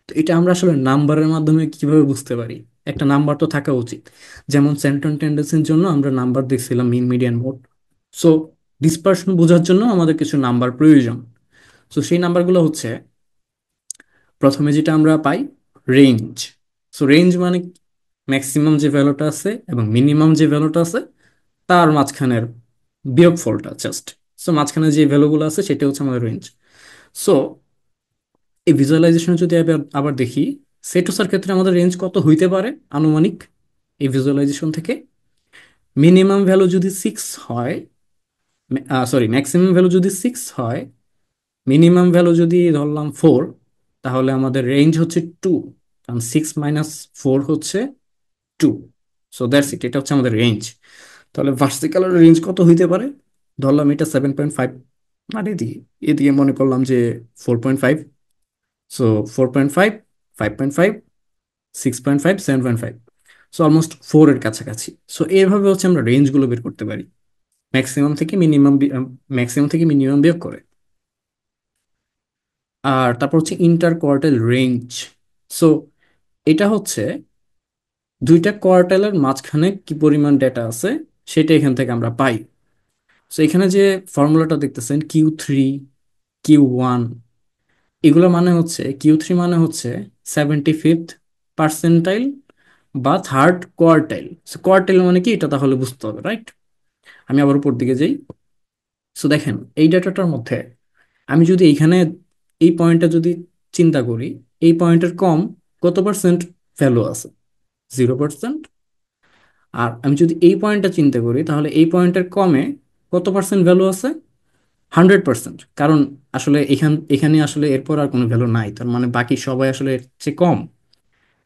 তো এটা আমরা আসলে নাম্বারের মাধ্যমে কিভাবে বুঝতে পারি? একটা নাম্বার তো থাকা উচিত। যেমন সেন্ট্রাল টেন্ডেন্সির জন্য আমরা নাম্বার দেখছিলাম mean median mode. So dispersion বোঝার জন্য আমাদের কিছু নাম্বার প্রয়োজন। সো সেই নাম্বারগুলো হচ্ছে, প্রথমে যেটা আমরা পাই, রেঞ্জ। সো রেঞ্জ মানে ম্যাক্সিমাম যে ভ্যালুটা আছে এবং মিনিমাম যে ভ্যালুটা আছে তার মাঝখানের বিয়োগফলটা জাস্ট। সো মাঝখানে যে ভ্যালুগুলো আছে সেটা হচ্ছে আমাদের রেঞ্জ। সো এই ভিজুয়ালাইজেশন যদি আবার আবার দেখি, সেটোসার ক্ষেত্রে আমাদের রেঞ্জ কত হইতে পারে আনুমানিক, এই ভিজুয়ালাইজেশন থেকে মিনিমাম ভ্যালু যদি 6 হয়, সরি, ম্যাক্সিমাম ভ্যালু যদি 6 হয়, মিনিমাম ভ্যালু যদি ধরলাম 4, তাহলে আমাদের রেঞ্জ হচ্ছে 2, কারণ 6 - 4 হচ্ছে 2। সো দ্যাটস ইট, এটা হচ্ছে আমাদের রেঞ্জ। তাহলে ভার্সিকালের রেঞ্জ কত হইতে পারে? ধরলাম এটা 7.5, আর এদিকে এদিকে মনে করলাম যে 4.5। সো 4.5, 5.5, 6.5, 7.5, সো অলমোস্ট 4 এর কাছাকাছি। সো এইভাবে হচ্ছে আমরা রেঞ্জগুলো বের করতে পারি, ম্যাক্সিমাম থেকে মিনিমাম, ম্যাক্সিমাম থেকে মিনিমাম বিয়োগ করে। আর তারপর হচ্ছে ইন্টার কোয়ার্টাইল রেঞ্জ। সো এটা হচ্ছে দুইটা কোয়ার্টাইলের মাঝখানে কি পরিমাণ ডেটা আছে সেটা এখান থেকে আমরা পাই। সো এখানে যে ফর্মুলাটা দেখতেছেন Q3, Q1, এগুলো মানে হচ্ছে Q3 মানে হচ্ছে 75th পার্সেন্টাইল বা থার্ড কোয়ার্টাইল। কোয়ার্টাইল মানে কি, এটা তাহলে বুঝতে হবে, রাইট? আমি আবার উপর দিকে যাই। সো দেখেন, এই ডাটাটার মধ্যে আমি যদি এইখানে এই পয়েন্টটা যদি চিন্তা করি, এই পয়েন্টের কম কত পার্সেন্ট ভ্যালু আছে? 0%। আর আমি যদি এই পয়েন্টটা চিন্তা করি, তাহলে এই পয়েন্টের কমে কত পার্সেন্ট ভ্যালু আছে? 100%। কারণ আসলে এখানে আসলে এরপর আর কোনো ভ্যালু নাই, তার মানে বাকি সবাই আসলে এর চেয়ে কম।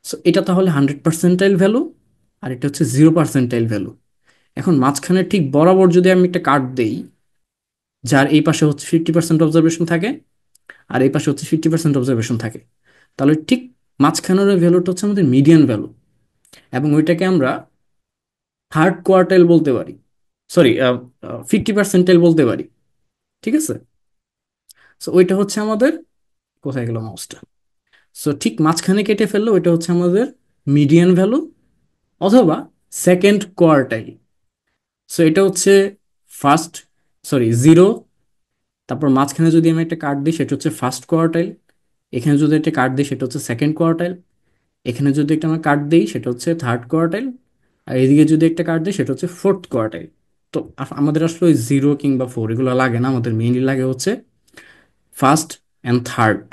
সো এটা তাহলে 100 পার্সেন্টাইল ভ্যালু, আর এটা হচ্ছে 0 পার্সেন্টাইল ভ্যালু। এখন মাঝখানে ঠিক বরাবর যদি আমি একটা কার্ড দেই, যার এই পাশে হচ্ছে 50% অবজারভেশন থাকে আর এই পাশে হচ্ছে 50% অবজারভেশন থাকে, তাহলে ঠিক মাঝখানের ভ্যালুটা হচ্ছে আমাদের মিডিয়ান ভ্যালু, এবং ওইটাকে আমরা থার্ড কোয়ার্টাইল বলতে পারি, সরি 50 পার্সেন্টাইল বলতে পারি। ঠিক আছে, সো ওইটা হচ্ছে আমাদের, কোথায় গেল মাউসটা, সো ঠিক মাঝখানে কেটে ফেললে ওইটা হচ্ছে আমাদের মিডিয়ান ভ্যালু অথবা সেকেন্ড কোয়ার্টাইল। সো এটা হচ্ছে ফার্স্ট, সরি জিরো, তারপর মাঝখানে যদি আমি একটা কার্ড দিই সেটা হচ্ছে ফার্স্ট কোয়ার্টাইল, এখানে যদি একটা কার্ড দিই সেটা হচ্ছে সেকেন্ড কোয়ার্টাইল, এখানে যদি একটা আমরা কার্ড দিই সেটা হচ্ছে থার্ড কোয়ার্টাইল, আর এদিকে যদি একটা কার্ড দিই সেটা হচ্ছে ফোর্থ কোয়ার্টাইল। তো আমাদের আসলে ওই জিরো কিংবা ফোর এগুলো লাগে না, আমাদের মেইনলি লাগে হচ্ছে ফার্স্ট অ্যান্ড থার্ড।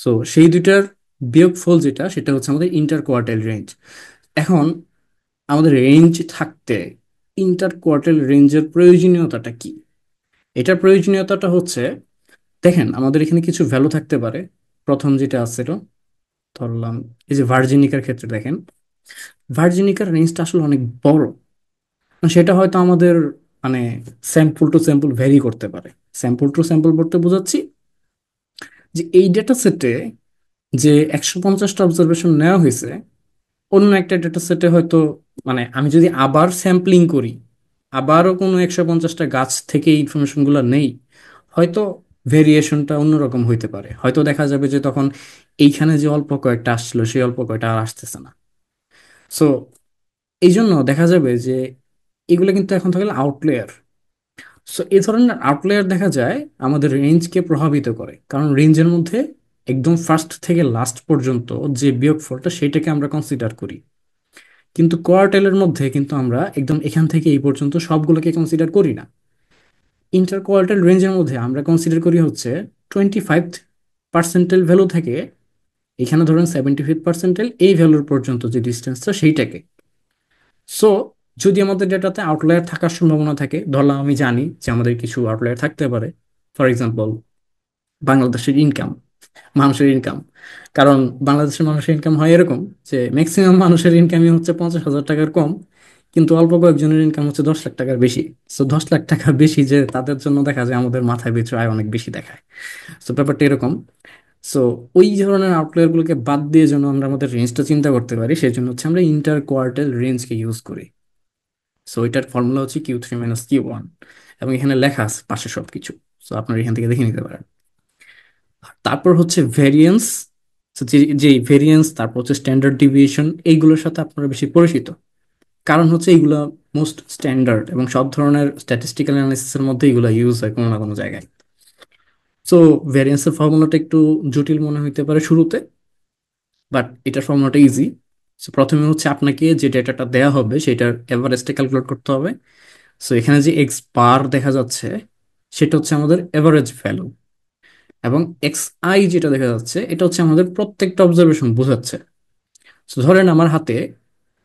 সো সেই দুইটার বিয়োগফল যেটা, সেটা হচ্ছে আমাদের ইন্টার কোয়ার্টাইল রেঞ্জ। এখন আমাদের রেঞ্জ থাকতে ইন্টার কোয়ার্টাইল রেঞ্জের প্রয়োজনীয়তাটা কি? এটার প্রয়োজনীয়তাটা হচ্ছে, দেখেন আমাদের এখানে কিছু ভ্যালু থাকতে পারে। প্রথম যেটা আছে, ধরলাম এই যে ভার্জিনিকার ক্ষেত্রে দেখেন, ভার্জিনিকার রেঞ্জটা আসলে অনেক বড়। সেটা হয়তো আমাদের মানে স্যাম্পল টু স্যাম্পল ভ্যারি করতে পারে। স্যাম্পল টু স্যাম্পল বলতে বোঝাচ্ছি যে এই ডেটা সেটে যে 150টা অবজারভেশন নেওয়া হয়েছে, অন্য একটা ডেটা সেটে হয়তো, মানে আমি যদি আবার স্যাম্পলিং করি, আবারও কোনো 150টা গাছ থেকে ইনফরমেশনগুলো নেই, হয়তো ভেরিয়েশনটা অন্যরকম হইতে পারে। হয়তো দেখা যাবে যে তখন এইখানে যে অল্প কয়েকটা আসছিল সেই অল্প কয়েকটা আর আসতেছে না। সো এই জন্য দেখা যাবে যে এগুলো কিন্তু এখন থাকলে আউটলেয়ার। সো এই ধরনের আউটলেয়ার দেখা যায় আমাদের রেঞ্জকে প্রভাবিত করে, কারণ রেঞ্জের মধ্যে একদম ফার্স্ট থেকে লাস্ট পর্যন্ত যে বিয়োগফলটা সেটাকে আমরা কনসিডার করি, কিন্তু কোয়ার্টাইলের মধ্যে কিন্তু আমরা একদম এখান থেকে এই পর্যন্ত সবগুলোকে কনসিডার করি না। ইন্টার কোয়ার্টাইল রেঞ্জের মধ্যে আমরা কনসিডার করি হচ্ছে 25 পার্সেন্টাইল ভ্যালু থেকে এখানে ধরেন 75 পার্সেন্টাইল এই ভ্যালুর পর্যন্ত যে ডিস্টেন্সটা সেইটাকে। সো যদি আমাদের ডেটাতে আউটলায়ার থাকার সম্ভাবনা থাকে, ধরলাম আমি জানি যে আমাদের কিছু আউটলায়ার থাকতে পারে, ফর এক্সাম্পল বাংলাদেশের ইনকাম, মানুষের ইনকাম। কারণ বাংলাদেশের মানুষের ইনকাম হয় এরকম যে ম্যাক্সিমাম মানুষের ইনকামই হচ্ছে 50,000 টাকার কম, কিন্তু অল্প কয়েকজনের ইনকাম হচ্ছে 10 লাখ টাকার বেশি। সো 10 লাখ টাকা বেশি যে তাদের জন্য দেখা যায় আমাদের মাথায় পিছু আয় অনেক বেশি দেখায়। সো ব্যাপারটা এরকম। সো ওই ধরনের আউটলায়ার গুলোকে বাদ দিয়ে যেন আমরা আমাদের রেঞ্জটা চিন্তা করতে পারি, সেই জন্য হচ্ছে আমরা ইন্টার কোয়ার্টাইল রেঞ্জকে ইউজ করি। সো এটার ফর্মুলা হচ্ছে Q3 - Q1, এবং এখানে লেখা আছে পাশে সবকিছু। সো আপনারা এখান থেকে দেখে নিতে পারেন। তারপর হচ্ছে ভেরিয়েন্স। যে যে ভেরিয়েন্স, তারপর হচ্ছে স্ট্যান্ডার্ড ডিভিয়েশন, এইগুলোর সাথে আপনারা বেশি পরিচিত, কারণ হচ্ছে এইগুলো মোস্ট স্ট্যান্ডার্ড এবং সব ধরনের স্ট্যাটিস্টিক্যাল অ্যানালিসিসের মধ্যে এগুলো ইউজ হয় কোনো না কোনো জায়গায়। সো ভেরিয়েন্সের ফর্মুলাটা একটু জটিল মনে হইতে পারে শুরুতে, বাট এটার ফর্মুলাটা ইজি। সো প্রথমে হচ্ছে আপনাকে যে ডেটাটা দেওয়া হবে সেটার এভারেজটা ক্যালকুলেট করতে হবে। সো এখানে যে এক্স বার দেখা যাচ্ছে সেটা হচ্ছে আমাদের এভারেজ ভ্যালু, এবং এক্স আই যেটা দেখা যাচ্ছে এটা হচ্ছে আমাদের প্রত্যেকটা অবজারভেশন বোঝাচ্ছে। সো ধরেন আমার হাতে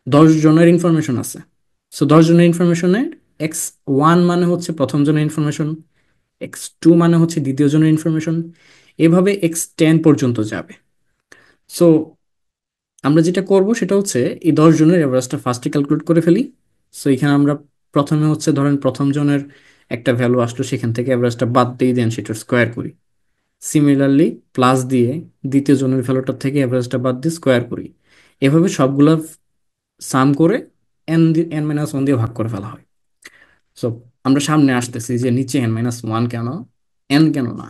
10 জনের ইনফরমেশন আছে। সো 10 জনের ইনফরমেশনে X1 মানে হচ্ছে প্রথম জনের ইনফরমেশন, X2 মানে হচ্ছে দ্বিতীয় জনের ইনফরমেশন, এভাবে X10 পর্যন্ত যাবে। সো আমরা যেটা করব সেটা হচ্ছে এই 10 জনের এভারেজটা ফার্স্টে ক্যালকুলেট করে ফেলি। সো এখানে আমরা প্রথমে হচ্ছে ধরেন প্রথম জনের একটা ভ্যালু আসলো, সেখান থেকে এভারেজটা বাদ দিয়ে দেন সেটার স্কোয়ার করি। সিমিলারলি প্লাস দিয়ে দ্বিতীয় জনের ভ্যালুটা থেকে এভারেজটা বাদ দিয়ে স্কোয়ার করি। এভাবে সবগুলা সাম করে n-1 দিয়ে ভাগ করে ফেলা হয়। সো আমরা সামনে আসতেছি যে নিচে n-1 কেন, n কেন না।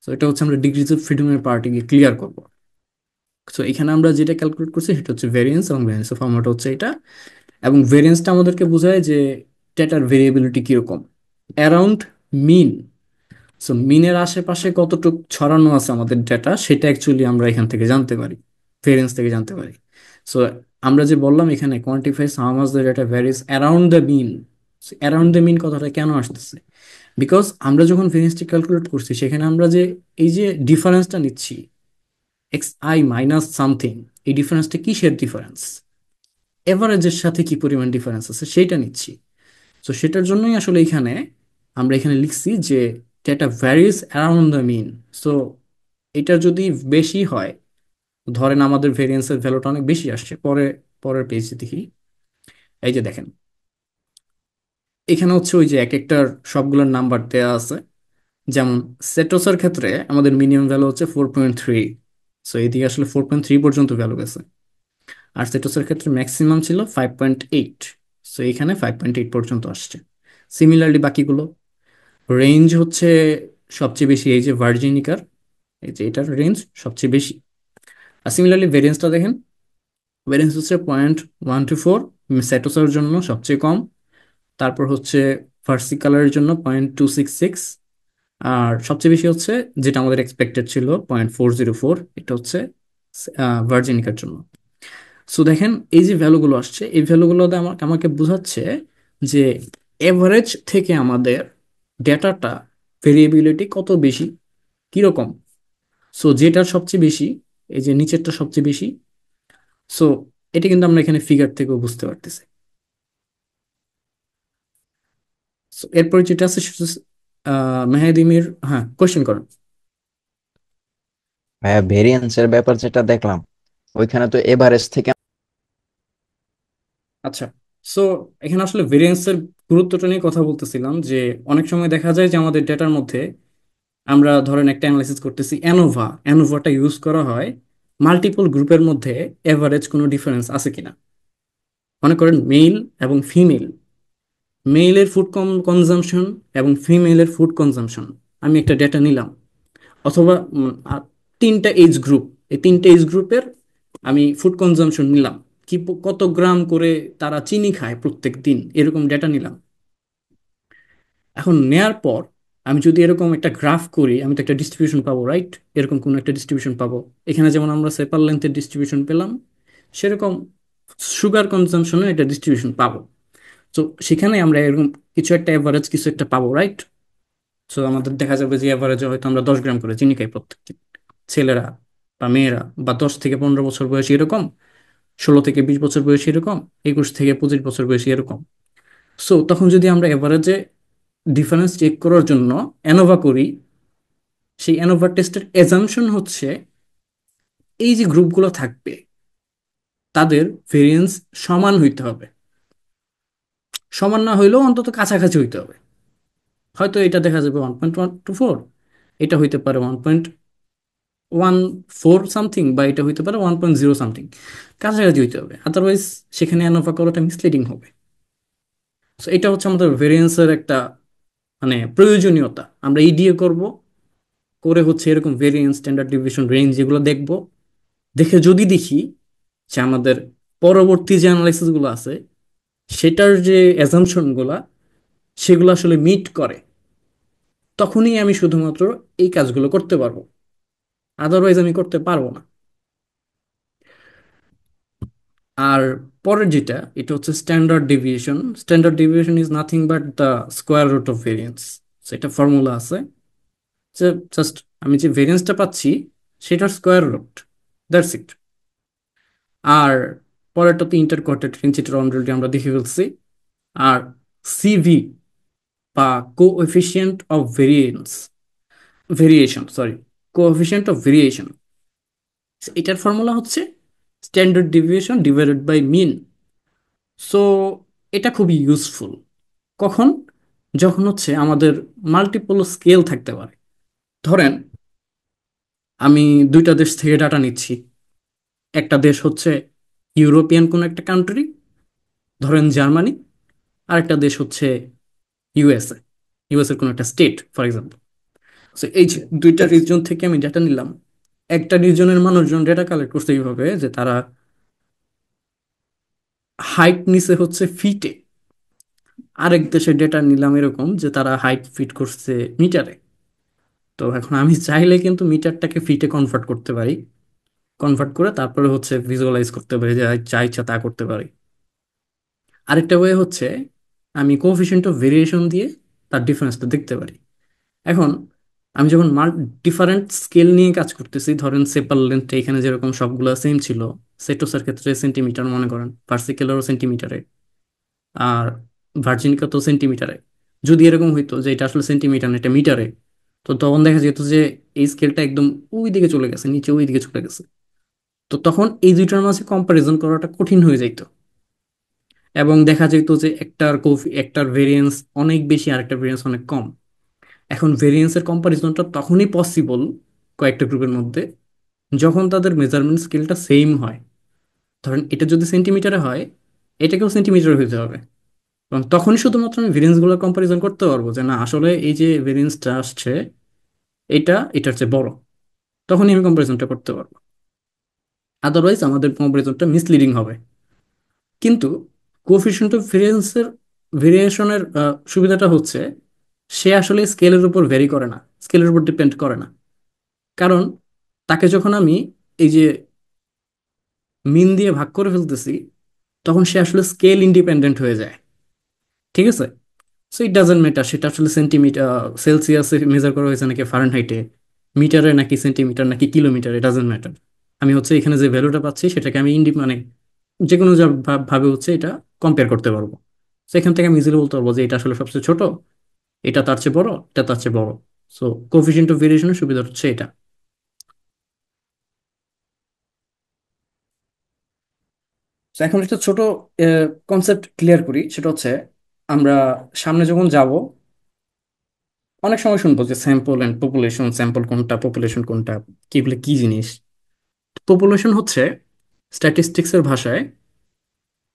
সো এটা হচ্ছে আমরা ডিগ্রিজ অফ ফ্রিডমের পার্টি গিয়ে ক্লিয়ার করব। সো এখানে আমরা যেটা ক্যালকুলেট করছি সেটা হচ্ছে ভেরিয়েন্স, এবং ভেরিয়েন্সের ফর্মুলাটা হচ্ছে এটা। এবং ভেরিয়েন্সটা আমাদেরকে বোঝায় যে ডেটার ভেরিয়েবিলিটি কিরকম অ্যারাউন্ড মিন। সো মিনের আশেপাশে কতটুকু ছড়ানো আছে আমাদের ডেটা, সেটা অ্যাকচুয়ালি আমরা এখান থেকে জানতে পারি, ভেরিয়েন্স থেকে জানতে পারি। সো আমরা যে বললাম এখানে quantifies how much the data varies around the mean, around the mean কথাটা কেন আসতেছে? বিকজ আমরা যখন ভেরিয়েন্সটি ক্যালকুলেট করছি সেখানে আমরা যে এই যে ডিফারেন্সটা নিচ্ছি, Xi মাইনাস সামথিং, এই ডিফারেন্সটা কিসের ডিফারেন্স, এভারেজের সাথে কি পরিমাণ ডিফারেন্স আছে সেইটা নিচ্ছি। তো সেটার জন্যই আসলে এখানে আমরা এখানে লিখছি যে data varies around the mean. So এটা যদি বেশি হয়, ধরেন আমাদের ভেরিয়েন্সের ভ্যালুটা অনেক বেশি আসছে, পরে পরের পেজ দেখি। এই যে দেখেন, এখানে হচ্ছে ওই যে এক একটার সবগুলোর নাম্বার দেওয়া আছে। যেমন সেটোসের ক্ষেত্রে আমাদের মিনিমাম ভ্যালু হচ্ছে 4.3। সো এইদিকে আসলে 4.3 পর্যন্ত ভ্যালু গেছে। আর সেটোসের ক্ষেত্রে ম্যাক্সিমাম ছিল 5.8। সো এখানে 5.8 পর্যন্ত আসছে। সিমিলারলি বাকিগুলো রেঞ্জ হচ্ছে সবচেয়ে বেশি এই যে ভার্জিনিকার, এই যে এটার রেঞ্জ সবচেয়ে বেশি। আর সিমিলারলি ভেরিয়েন্সটা দেখেন, ভেরিয়েন্স হচ্ছে 0.124, সেটোসের জন্য সবচেয়ে কম। তারপর হচ্ছে ভার্সিকালের জন্য 0.266। আর সবচেয়ে বেশি হচ্ছে যেটা আমাদের এক্সপেক্টেড ছিল 0.404, এটা হচ্ছে ভার্জিনিকার জন্য। সো দেখেন এই যে ভ্যালুগুলো আসছে, এই ভ্যালুগুলো আমাকে আমাকে বোঝাচ্ছে যে এভারেজ থেকে আমাদের ডেটাটা ভেরিয়েবিলিটি কত বেশি, কিরকম। সো যেটার সবচেয়ে বেশি, এই যে নিচেরটা সবচেয়ে বেশি। সো এটা কিন্তু আমরা এখানে ফিগার থেকেও বুঝতে পারতেছি। So, এরপর যেটা আছে সেটা হচ্ছে, মেহেদিমির, হ্যাঁ কোয়েশ্চেন করেন। ভাইয়া ভেরিয়েন্সের ব্যাপার যেটা দেখলাম, ওইখানে তো এভারেজ থেকে আচ্ছা, সো এখানে আসলে ভেরিয়েন্সের গুরুত্বটা নিয়ে কথা বলতেছিলাম যে অনেক সময় দেখা যায় যে আমাদের ডেটার মধ্যে আমরা ধরেন একটা অ্যানালাইসিস করতেছি, অ্যানোভাটা ইউজ করা হয় মাল্টিপল গ্রুপের মধ্যে এভারেজ কোনো ডিফারেন্স আছে কিনা। মনে করেন মেল এবং ফিমেল, মেইলের ফুড কনজাম্পশন এবং ফিমেলের ফুড কনজাম্পশন, আমি একটা ডেটা নিলাম। অথবা তিনটা এজ গ্রুপ, এই তিনটা এজ গ্রুপের আমি ফুড কনজাম্পশন নিলাম, কত গ্রাম করে তারা চিনি খায় প্রত্যেক দিন, এরকম ডেটা নিলাম। এখন নেয়ার পর আমি যদি এরকম একটা গ্রাফ করি, আমি তো একটা ডিস্ট্রিবিউশন পাবো, রাইট? এরকম কোন একটা ডিস্ট্রিবিউশন পাবো। এখানে যেমন আমরা সেপার লেন্থের ডিস্ট্রিবিউশন পেলাম, সেরকম সুগার কনজাম্পশনের একটা ডিস্ট্রিবিউশন পাবো। তো সেখানে আমরা এরকম কিছু একটা এভারেজ কিছু একটা পাবো, রাইট? সো আমাদের দেখা যাবে যে এভারেজে হয়তো আমরা 10 গ্রাম করে চিনি খাই প্রত্যেক ছেলেরা বা মেয়েরা, বা 10 থেকে 15 বছর বয়সী এরকম, 16 থেকে 20 বছর বয়সী এরকম, 21 থেকে 25 বছর বয়সী এরকম। সো তখন যদি আমরা এভারেজে ডিফারেন্স চেক করার জন্য অ্যানোভা করি, সেই অ্যানোভা টেস্টের এজাম্পশন হচ্ছে এই যে গ্রুপগুলো থাকবে তাদের ভেরিয়েন্স সমান হইতে হবে। সমান না হইলেও অন্তত কাছাকাছি হইতে হবে। হয়তো এটা দেখা যাবে 1.124, এটা হইতে পারে 1.14 সামথিং, বা এটা হইতে পারে 1.0 সামথিং, কাছাকাছি হইতে হবে। আদারওয়াইজ সেখানে অ্যানোভা করাটা মিসলিডিং হবে। সো এটা হচ্ছে আমাদের ভেরিয়েন্সের একটা মানে প্রয়োজনীয়তা। আমরা ইডিএ করব, করে হচ্ছে এরকম ভেরিয়েন্স, স্ট্যান্ডার্ড ডিভিয়েশন, রেঞ্জ এগুলো দেখব। দেখে যদি দেখি যে আমাদের পরবর্তী যে অ্যানালাইসিস গুলো আছে সেটার যে অ্যাজাম্পশন গুলা সেগুলো আসলে মিট করে, তখনই আমি শুধুমাত্র এই কাজগুলো করতে পারবো, আদারওয়াইজ আমি করতে পারবো না। আর পরের যেটা, এটা হচ্ছে standard deviation. Standard deviation is nothing but the square root of variance. সেটা ফর্মুলা আছে যে জাস্ট আমি যে ভেরিয়েন্সটা পাচ্ছি সেটার স্কোয়ার রুট, দ্যাটস ইট। আর পরেরটা তো ইন্টার কোয়ার্টেট রেঞ্জ, এটা অলরেডি আমরা দেখে ফেলছি। আর সিভি বা coefficient of variation, sorry, coefficient of variation, এটার ফর্মুলা হচ্ছে standard deviation divided by mean. So এটা খুবই ইউজফুল কখন, যখন হচ্ছে আমাদের মাল্টিপল স্কেল থাকতে পারে। ধরেন আমি দুইটা দেশ থেকে ডাটা নিচ্ছি। একটা দেশ হচ্ছে ইউরোপিয়ান কোন একটা কান্ট্রি, ধরেন জার্মানি। আর একটা দেশ হচ্ছে ইউএসএ, ইউএসএর কোন একটা স্টেট ফর এক্সাম্পল। সো এই যে দুইটা রিজন থেকে আমি ডেটা নিলাম। একটা রিজনের মানুষজন ডেটা কালেক্ট করছে এইভাবে যে তারা হাইট নিছে হচ্ছে ফিটে। আরেক দেশের ডেটা নিলাম এরকম যে তারা হাইট ফিট করছে মিটারে। তো এখন আমি চাইলে কিন্তু মিটারটাকে ফিটে কনভার্ট করতে পারি, কনভার্ট করে তারপরে হচ্ছে ভিজুয়ালাইজ করতে পারি, যে যা ইচ্ছা তা করতে পারি। আরেকটা ওয়ে হচ্ছে আমি কোএফিসিয়েন্ট অফ ভেরিয়েশন দিয়ে তার ডিফারেন্সটা দেখতে পারি। এখন আমি যখন ডিফারেন্ট স্কেল নিয়ে কাজ করতেছি, ধরেন সেপার লেন্থটা এখানে যেরকম সবগুলো সেম ছিল, সেটোসের ক্ষেত্রে সেন্টিমিটার মনে করেন, পার্সিকেলেরও সেন্টিমিটারে, আর ভার্জিনিকা তো সেন্টিমিটারে। যদি এরকম হইতো যে এটা আসলে সেন্টিমিটার না এটা মিটারে, তো তখন দেখা যেত যে এই স্কেলটা একদম ওই দিকে চলে গেছে, নিচে ওই দিকে চলে গেছে। তো তখন এই দুইটার মাঝে কম্পারিজন করাটা কঠিন হয়ে যাইত, এবং দেখা যেত যে একটার ভেরিয়েন্স অনেক বেশি আর একটা ভেরিয়েন্স অনেক কম। এখন ভেরিয়েন্সের কম্পারিজনটা তখনই পসিবল কয়েকটা গ্রুপের মধ্যে যখন তাদের মেজারমেন্ট স্কেলটা সেম হয়। ধরেন এটা যদি সেন্টিমিটারে হয়, এটাকেও সেন্টিমিটারে হইতে হবে, এবং তখনই শুধুমাত্র আমি ভেরিয়েন্সগুলো কম্পারিজন করতে পারবো যে না আসলে এই যে ভেরিয়েন্সটা আসছে এটা এটার চেয়ে বড়, তখনই আমি কম্পারিজনটা করতে পারবো। আদারওয়াইজ আমাদের কম্পারিজনটা মিসলিডিং হবে। কিন্তু কোএফিসিয়েন্ট অফ ভেরিয়েশনের সুবিধাটা হচ্ছে সে আসলে স্কেলের উপর ভ্যারি করে না, স্কেলের উপর ডিপেন্ড করে না। কারণ তাকে যখন আমি এই যে মিন দিয়ে ভাগ করে ফেলতেছি, তখন সে আসলে স্কেল ইন্ডিপেন্ডেন্ট হয়ে যায়। ঠিক আছে? সো ইট ডাজেন্ট ম্যাটার সেটা আসলে সেন্টিমিটার সেলসিয়াসে মেজার করা হয়েছে নাকি ফারেনহাইটে, মিটারে নাকি সেন্টিমিটার নাকি কিলোমিটার, ইট ডাজেন্ট ম্যাটার। আমি হচ্ছে এখানে যে ভ্যালুটা পাচ্ছি সেটাকে আমি মানে যে কোনো ভাবে হচ্ছে এটা কম্পেয়ার করতে পারবো। তো এখান থেকে আমি ইজিলি বলতে পারবো যে এটা আসলে সবচেয়ে ছোট, এটা তার চেয়ে বড়, এটা তার চেয়ে বড়। সো কোফিশিয়েন্ট অফ ভেরিয়েশনের সুবিধা হচ্ছে এটা। তো এখন একটা ছোট কনসেপ্ট ক্লিয়ার করি, সেটা হচ্ছে আমরা সামনে যখন যাব অনেক সময় শুনবো যে স্যাম্পল অ্যান্ড পপুলেশন, স্যাম্পল কোনটা পপুলেশন কোনটা, কি এগুলো কি জিনিস। পপুলেশন হচ্ছে স্ট্যাটিস্টিক্সের ভাষায়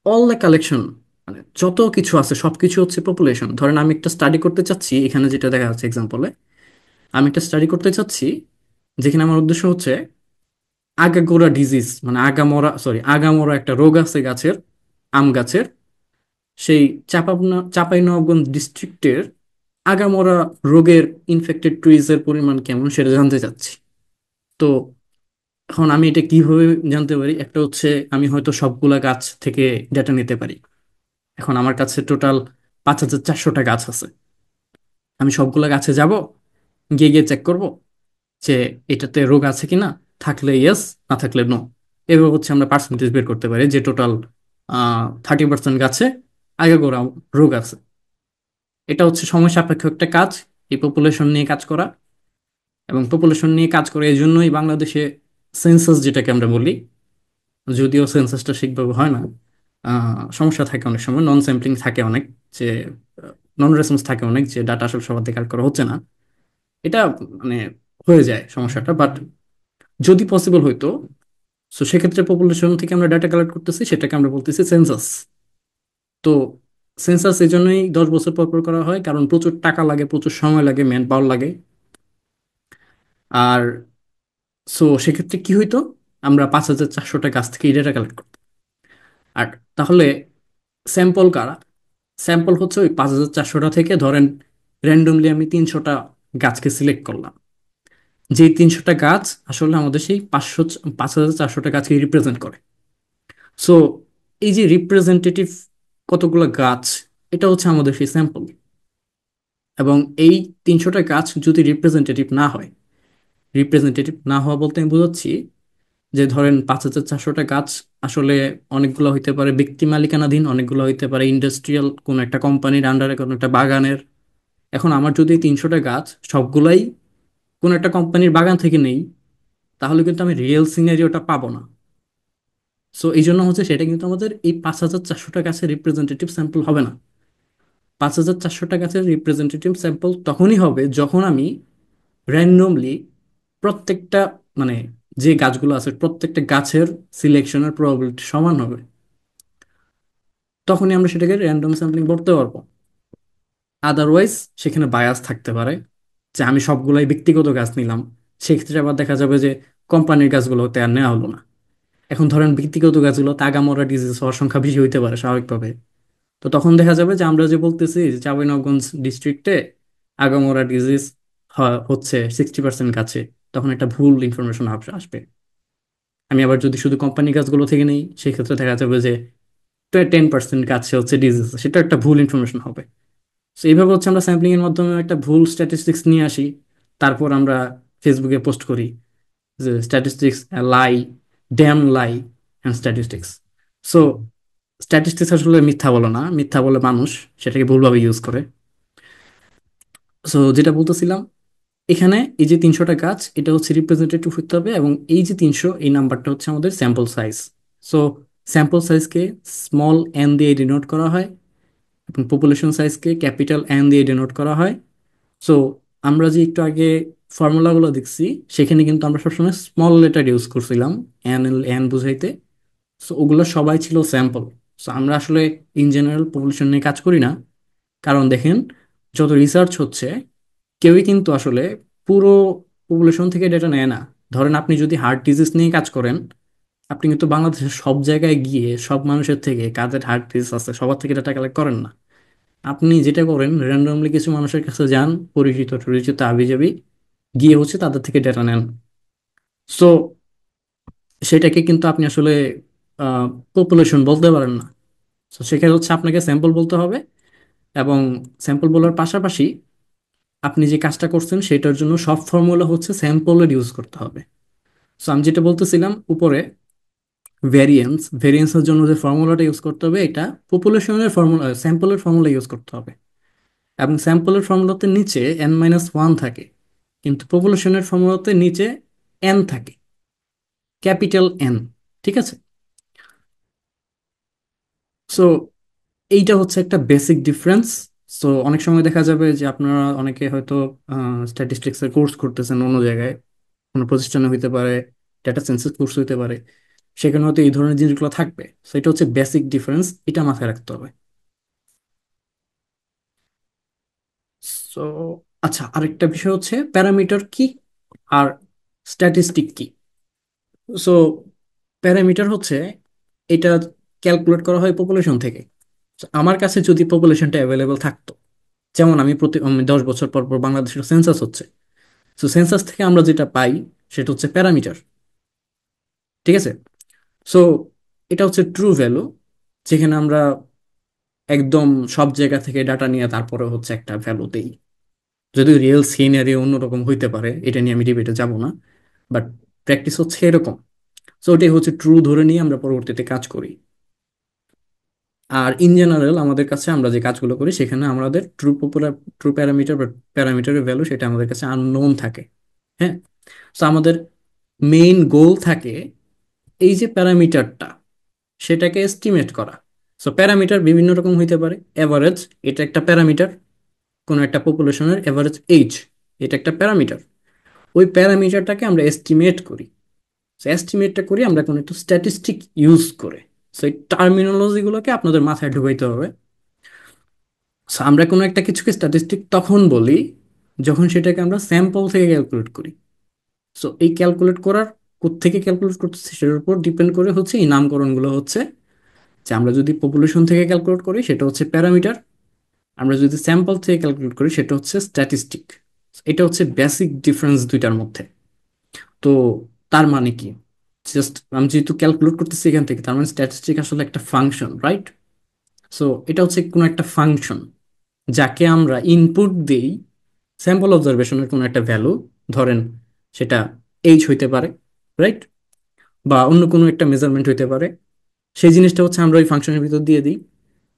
অল দ্য কালেকশন, মানে যত কিছু আছে সবকিছু হচ্ছে পপুলেশন। ধরেন আমি একটা স্টাডি করতে চাচ্ছি, এখানে যেটা দেখা যাচ্ছে এক্সাম্পলে, আমি একটা স্টাডি করতে চাচ্ছি যেখানে আমার উদ্দেশ্য হচ্ছে আগাগোড়া ডিজিজ, মানে আগামরা একটা রোগ আছে গাছের, আম গাছের, সেই চাঁপাইনবাবগঞ্জ ডিস্ট্রিক্টের আগামরা রোগের ইনফেক্টেড ট্রিজের পরিমাণ কেমন সেটা জানতে চাচ্ছি। তো এখন আমি এটা কিভাবে জানতে পারি? একটা হচ্ছে আমি হয়তো সবগুলা গাছ থেকে ডেটা নিতে পারি। এখন আমার কাছে টোটাল 5,400টা গাছ আছে। আমি সবগুলা গাছে যাব, গিয়ে গিয়ে চেক করব যে এটাতে রোগ আছে কিনা, থাকলে ইয়েস, না থাকলে নো। এভাবে হচ্ছে আমরা পার্সেন্টেজ বের করতে পারি যে টোটাল 30% গাছে আগাগোড়া রোগ আছে। এটা হচ্ছে সময় সাপেক্ষ একটা কাজ, এই পপুলেশন নিয়ে কাজ করা। এবং পপুলেশন নিয়ে কাজ করে এই জন্যই বাংলাদেশে সেন্সাস যেটাকে আমরা বলি, যদিও সেন্সাসটা ঠিকভাবে হয় না, সমস্যা থাকে অনেক সময়, নন স্যাম্পলিং থাকে অনেক, যে নন রেসপন্স থাকে অনেক, যে ডাটা আসলে সবার দিয়ে কালেক্ট করা হচ্ছে না। এটা মানে হয়ে যায় সমস্যাটা, বাট যদি পসিবল হইতো, সো সেক্ষেত্রে পপুলেশন থেকে আমরা ডাটা কালেক্ট করতেছি, সেটাকে আমরা বলতেছি সেন্সাস। তো সেন্সাস এই জন্যই 10 বছর পর পর করা হয়, কারণ প্রচুর টাকা লাগে, প্রচুর সময় লাগে, ম্যান পাওয়ার লাগে। আর সো সেক্ষেত্রে কি হইতো, আমরা 5,400টা গাছ থেকে এই ডাটা কালেক্ট করতাম। আর তাহলে স্যাম্পল কারা? স্যাম্পল হচ্ছে ওই 5,400টা থেকে ধরেন র্যান্ডমলি আমি 300টা গাছকে সিলেক্ট করলাম, যেই 300টা গাছ আসলে আমাদের সেই 5,400টা গাছকে রিপ্রেজেন্ট করে। সো এই যে রিপ্রেজেন্টেটিভ কতগুলো গাছ, এটা হচ্ছে আমাদের সেই স্যাম্পল। এবং এই 300টা গাছ যদি রিপ্রেজেন্টেটিভ না হয়, রিপ্রেজেন্টেটিভ না হওয়া বলতে আমি বোঝাচ্ছি যে ধরেন 5,400টা গাছ আসলে অনেকগুলো হইতে পারে ব্যক্তি মালিকানাধীন, অনেকগুলো হইতে পারে ইন্ডাস্ট্রিয়াল কোনো একটা কোম্পানির আন্ডারে কোনো একটা বাগানের। এখন আমার যদি এই 300টা গাছ সবগুলাই কোনো একটা কোম্পানির বাগান থেকে নেই, তাহলে কিন্তু আমি রিয়েল সিনারিওটা পাবো না। সো এই জন্য হচ্ছে সেটা কিন্তু আমাদের এই 5,400টা গাছের রিপ্রেজেন্টেটিভ স্যাম্পল হবে না। 5,400টা গাছের রিপ্রেজেন্টেটিভ স্যাম্পল তখনই হবে যখন আমি র্যান্ডমলি প্রত্যেকটা, মানে যে গাছগুলো আছে প্রত্যেকটা গাছের সিলেকশনের প্রবাবিলিটি সমান হবে, তখনই আমরা সেটাকে র্যান্ডম স্যাম্পলিং করতে পারবো। আদারওয়াইজ সেখানে বায়াস থাকতে পারে, যে আমি সবগুলাই ব্যক্তিগত গাছ নিলাম, সেক্ষেত্রে আবার দেখা যাবে যে কোম্পানির গাছগুলোতে আর নেওয়া হলো না। এখন ধরেন ব্যক্তিগত গাছগুলো আগামরা ডিজিজ হওয়ার সংখ্যা বেশি হইতে পারে স্বাভাবিকভাবে। তো তখন দেখা যাবে যে আমরা যে বলতেছি যে চাঁপাইনবাবগঞ্জ ডিস্ট্রিক্টে আগামরা ডিজিজ হচ্ছে 60% গাছে, তখন একটা ভুল ইনফরমেশন আসবে। আমি আবার যদি শুধু কোম্পানি গাছগুলো থেকে নেই, সেক্ষেত্রে দেখা যাবে যে 10% গাছে হচ্ছে ডিজিজ, সেটা একটা ভুল ইনফরমেশন হবে। তো এইভাবে হচ্ছে আমরা স্যাম্পলিং এর মাধ্যমে একটা ভুল স্ট্যাটিস্টিক্স নিয়ে আসি, তারপর আমরা ফেসবুকে পোস্ট করি যে statistics lie, damn lie and statistics. So statistics আসলে মিথ্যা বলে না, মিথ্যা বলে মানুষ, সেটাকে ভুলভাবে ইউজ করে। সো যেটা বলতেছিলাম, এখানে এই যে 300টা গাছ এটা হচ্ছে রিপ্রেজেন্টেটিভ হতে হবে, এবং এই যে 300 এই নাম্বারটা হচ্ছে আমাদের স্যাম্পল সাইজ। সো স্যাম্পল সাইজকে স্মল এন দিয়ে ডিনোট করা হয়, এবং পপুলেশন সাইজকে ক্যাপিটাল এন দিয়ে ডিনোট করা হয়। সো আমরা যে একটু আগে ফর্মুলাগুলো দেখছি সেখানে কিন্তু আমরা সবসময় স্মল লেটার ইউজ করছিলাম এন, এন বুঝাইতে। সো ওগুলো সবাই ছিল স্যাম্পল। সো আমরা আসলে ইন জেনারেল পপুলেশন নিয়ে কাজ করি না, কারণ দেখেন যত রিসার্চ হচ্ছে কেউই কিন্তু আসলে পুরো পপুলেশন থেকে ডেটা নেয় না। ধরেন আপনি যদি হার্ট ডিজিজ নিয়ে কাজ করেন, আপনি কিন্তু বাংলাদেশের সব জায়গায় গিয়ে সব মানুষের থেকে কাদের হার্ট ডিজিজ আছে সবার থেকে ডেটা কালেক্ট করেন না। আপনি যেটা করেন র্যান্ডমলি কিছু মানুষের কাছে যান, পরিচিত টরিচিত আবিজাবি, গিয়ে হচ্ছে তাদের থেকে ডেটা নেন। সো সেটাকে কিন্তু আপনি আসলে পপুলেশন বলতে পারেন না। তো সেখানে হচ্ছে আপনাকে স্যাম্পল বলতে হবে, এবং স্যাম্পল বলার পাশাপাশি আপনি যে কাজটা করছেন সেটার জন্য সব ফর্মুলা হচ্ছে স্যাম্পলের ইউজ করতে হবে। সো আমি যেটা বলতেছিলাম উপরে, ভেরিয়েন্সের জন্য যে ফর্মুলাটা ইউজ করতে হবে এটা পপুলেশনের ফর্মুলা, স্যাম্পলের ফর্মুলা ইউজ করতে হবে। এবং স্যাম্পলের ফর্মুলাতে নিচে n-1 থাকে, কিন্তু পপুলেশনের ফর্মুলাতে নিচে এন থাকে, ক্যাপিটাল এন। ঠিক আছে? সো এইটা হচ্ছে একটা বেসিক ডিফারেন্স। সো অনেক সময় দেখা যাবে যে আপনারা অনেকে হয়তো স্ট্যাটিস্টিক্স এর কোর্স করতেছেন অন্য জায়গায়, কোনো প্রতিষ্ঠানে হইতে পারে, ডেটা সায়েন্সের কোর্স হইতে পারে, সেখানে হয়তো এই ধরনের জিনিসগুলো থাকবে। সো এটা হচ্ছে বেসিক ডিফারেন্স, এটা মাথায় রাখতে হবে। সো আচ্ছা, আরেকটা বিষয় হচ্ছে প্যারামিটার কি আর স্ট্যাটিস্টিক কি। সো প্যারামিটার হচ্ছে এটা ক্যালকুলেট করা হয় পপুলেশন থেকে। So, আমার কাছে যদি পপুলেশনটা অ্যাভেলেবল থাকতো, যেমন আমি 10 বছর পর পর বাংলাদেশের সেন্সাস হচ্ছে, তো সেন্সাস থেকে আমরা যেটা পাই সেটা হচ্ছে প্যারামিটার। ঠিক আছে? সো এটা হচ্ছে ট্রু ভ্যালু, যেখানে আমরা একদম সব জায়গা থেকে ডাটা নিয়ে তারপরে হচ্ছে একটা ভ্যালু দেই। যদিও রিয়েল সিনারিও অন্যরকম হইতে পারে, এটা নিয়ে আমি ডিবেটে যাব না, বাট প্র্যাকটিস হচ্ছে এরকম। সো ওটাই হচ্ছে ট্রু ধরে নিয়ে আমরা পরবর্তীতে কাজ করি। আর ইন জেনারেল আমাদের কাছে আমরা যে কাজগুলো করি সেখানে আমাদের ট্রু প্যারামিটার বা প্যারামিটারের ভ্যালু সেটা আমাদের কাছে আননোন থাকে। হ্যাঁ। সো আমাদের মেইন গোল থাকে এই যে প্যারামিটারটা সেটাকে এস্টিমেট করা। সো প্যারামিটার বিভিন্ন রকম হইতে পারে। এভারেজ, এটা একটা প্যারামিটার। কোনো একটা পপুলেশনের এভারেজ এইজ, এটা একটা প্যারামিটার। ওই প্যারামিটারটাকে আমরা এস্টিমেট করি। সো এস্টিমেটটা করি আমরা কোনো একটা স্ট্যাটিস্টিক ইউজ করে। সো এই টার্মিনোলজিগুলোকে আপনাদের মাথায় ঢুকাইতে হবে। So, আমরা কোনো একটা কিছুকে স্ট্যাটিস্টিক তখন বলি যখন সেটাকে আমরা স্যাম্পল থেকে ক্যালকুলেট করি। সো এই ক্যালকুলেট করার কোত্থেকে ক্যালকুলেট করতেছি সেটার উপর ডিপেন্ড করে হচ্ছে এই নামকরণগুলো হচ্ছে, যে আমরা যদি পপুলেশন থেকে ক্যালকুলেট করি সেটা হচ্ছে প্যারামিটার, আমরা যদি স্যাম্পল থেকে ক্যালকুলেট করি সেটা হচ্ছে স্ট্যাটিস্টিক। এটা হচ্ছে বেসিক ডিফারেন্স দুইটার মধ্যে। তো তার মানে কি, জাস্ট আমি যেহেতু ক্যালকুলেট করতেছি এখান থেকে, তার মানে স্ট্যাটিস্টিক আসলে একটা ফাংশন, রাইট? সো এটা হচ্ছে কোনো একটা ফাংশন যাকে আমরা ইনপুট দেই স্যাম্পল অবজারভেশনের কোনো একটা ভ্যালু, ধরেন সেটা এইচ হইতে পারে, রাইট? বা অন্য কোনো একটা মেজারমেন্ট হইতে পারে। সেই জিনিসটা হচ্ছে আমরা ওই ফাংশনের ভিতর দিয়ে দিই,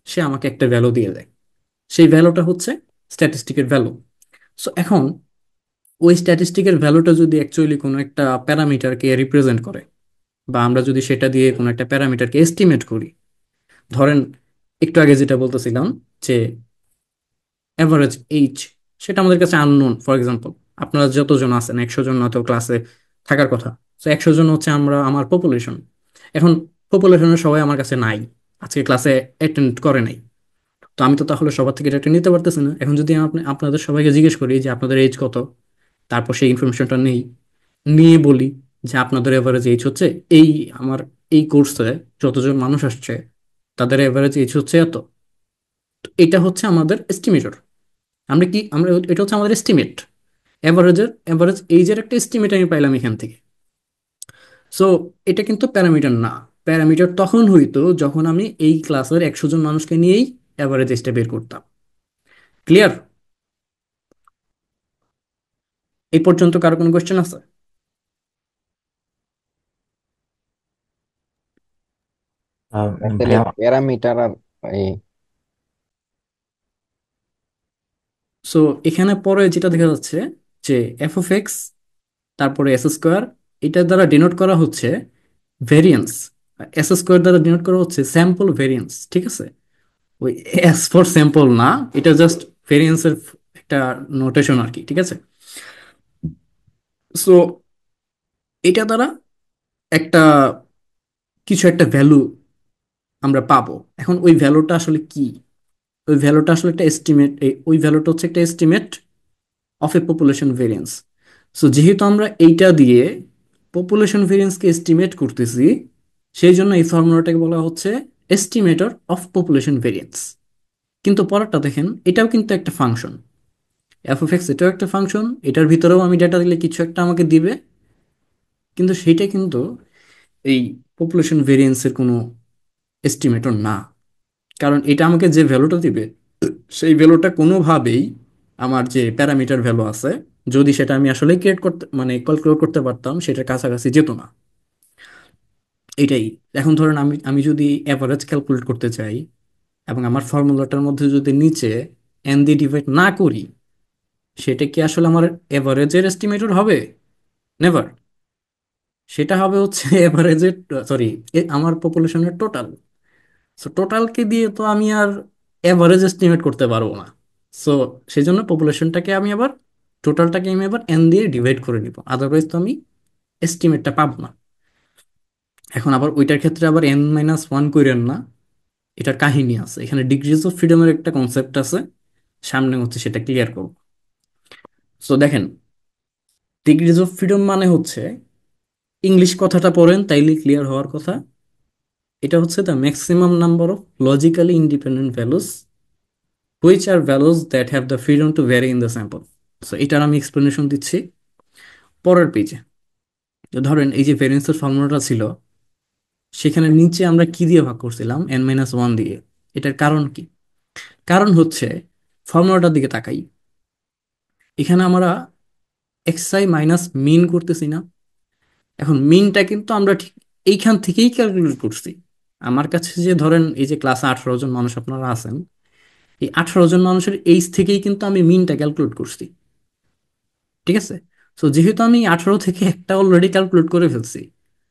সে আমাকে একটা ভ্যালু দিয়ে দেয়। সেই ভ্যালুটা হচ্ছে স্ট্যাটিস্টিকের ভ্যালু। সো এখন ওই স্ট্যাটিস্টিকের ভ্যালুটা যদি অ্যাকচুয়ালি কোনো একটা প্যারামিটারকে রিপ্রেজেন্ট করে, বা আমরা যদি সেটা দিয়ে কোনো একটা প্যারামিটারকে এস্টিমেট করি, ধরেন একটু আগে যেটা বলতেছিলাম যে অ্যাভারেজ এইজ, সেটা আমাদের কাছে আননোন। ফর এক্সাম্পল, আপনারা যতজন আছেন 100 জন হয়তো ক্লাসে থাকার কথা। তো 100 জন হচ্ছে আমার পপুলেশন। এখন পপুলেশনের সবাই আমার কাছে নাই, আজকে ক্লাসে অ্যাটেন্ড করে নাই। তো আমি তো তাহলে সবার থেকে ডেটা নিতে পারতেছি না। এখন যদি আপনি আপনাদের সবাইকে জিজ্ঞেস করি যে আপনাদের এজ কত, তারপর সেই ইনফরমেশনটা নেই, নিয়ে বলি যে আপনাদের এভারেজ এজ হচ্ছে এই, আমার এই কোর্সে যতজন মানুষ আসছে তাদের এভারেজ এজ হচ্ছে এত, তো এটা হচ্ছে আমাদের এস্টিমেটর। আমরা এটা হচ্ছে আমাদের এস্টিমেট, এভারেজ এইজের একটা এস্টিমেট আমি পাইলাম এখান থেকে। সো এটা কিন্তু প্যারামিটার না। প্যারামিটার তখন হইতো যখন আমি এই ক্লাসের 100 জন মানুষকে নিয়েই এভারেজ এজটা বের করতাম। ক্লিয়ার? এই পর্যন্ত কারো কোনো কোয়েশ্চেন আছে? তাহলে ভাইয়া, প্যারামিটার আর এই সো এখানে পরে যেটা দেখা যাচ্ছে যে এফ অফ এক্স তারপরে এস স্কোয়ার, এটা দ্বারা ডিনোট করা হচ্ছে ভেরিয়েন্স, এস স্কোয়ার দ্বারা ডিনোট করা হচ্ছে স্যাম্পল ভেরিয়েন্স, ঠিক আছে? ওই এস ফর স্যাম্পল না, এটা জাস্ট ভেরিয়েন্সের একটা নোটেশন আর কি, ঠিক আছে? সো এটা দ্বারা একটা কিছু একটা ভ্যালু আমরা পাবো। এখন ওই ভ্যালুটা আসলে কি? ওই ভ্যালুটা আসলে একটা এস্টিমেট, ওই ভ্যালুটা হচ্ছে একটা estimate of a population variance. So যেহেতু আমরা এইটা দিয়ে পপুলেশন ভেরিয়েন্সকে এস্টিমেট করতেছি, সেই জন্য এই ফর্মুলাটাকে বলা হচ্ছে এস্টিমেটর অফ পপুলেশন ভেরিয়েন্স। কিন্তু পরেরটা দেখেন, এটাও কিন্তু একটা ফাংশন, এফ অফ এক্স এটাও একটা ফাংশন, এটার ভিতরেও আমি ডেটা দিলে কিছু একটা আমাকে দিবে, কিন্তু সেইটা কিন্তু এই পপুলেশন ভেরিয়েন্সের কোনো এস্টিমেটর না। কারণ এটা আমাকে যে ভ্যালুটা দিবে, সেই ভ্যালুটা কোনোভাবেই আমার যে প্যারামিটার ভ্যালু আছে, যদি সেটা আমি আসলে ক্রিয়েট করতে মানে ক্যালকুলেট করতে পারতাম, সেটার কাছাকাছি যেত না। এটাই। এখন ধরেন আমি আমি যদি অ্যাভারেজ ক্যালকুলেট করতে চাই এবং আমার ফর্মুলাটার মধ্যে যদি নিচে এন দিয়ে ডিভাইড না করি, সেটা কি আসলে আমার এভারেজের এস্টিমেটর হবে? নেভার। সেটা হবে হচ্ছে এভারেজের, সরি, আমার পপুলেশনের টোটাল। সো টোটালকে দিয়ে তো আমি আর এভারেজ এস্টিমেট করতে পারবো না। সো সেই জন্য পপুলেশনটাকে আমি আবার, টোটালটাকে আমি আবার এন দিয়ে ডিভাইড করে নিব, আদারওয়াইজ তো আমি এস্টিমেটটা পাবো না। এখন আবার ওইটার ক্ষেত্রে আবার এন মাইনাস ওয়ান করেন না, এটার কাহিনী আছে, এখানে ডিগ্রিজ অফ ফ্রিডমের একটা কনসেপ্ট আছে, সামনে হচ্ছে সেটা ক্লিয়ার করব। সো দেখেন, ডিগ্রিজ অফ ফ্রিডম মানে হচ্ছে, ইংলিশ কথাটা পড়েন তাইলে ক্লিয়ার হওয়ার কথা, এটা হচ্ছে the maximum number of logically independent values which are values that have the freedom to vary in the sample. So এটার আমি এক্সপ্লেনেশন দিচ্ছি পরের পেজে। ধরেন এই যে ভ্যারিয়েন্সের ফর্মুলাটা ছিল, সেখানে নিচে আমরা কি দিয়ে ভাগ করছিলাম? এন মাইনাস ওয়ান দিয়ে। এটার কারণ কি? কারণ হচ্ছে, ফর্মুলাটার দিকে তাকাই, এখানে আমরা এক্সআই মাইনাস মিন করতেছি না? এখন মিনটা কিন্তু আমরা ঠিক এইখান থেকেই ক্যালকুলেট করছি। আমার কাছে যে ধরেন এই যে ক্লাসে 18 জন মানুষ আপনারা আছেন, এই 18 জন মানুষের এইজ থেকেই কিন্তু আমি মিনটা ক্যালকুলেট করছি, ঠিক আছে? সো যেহেতু আমি 18 থেকে একটা অলরেডি ক্যালকুলেট করে ফেলছি,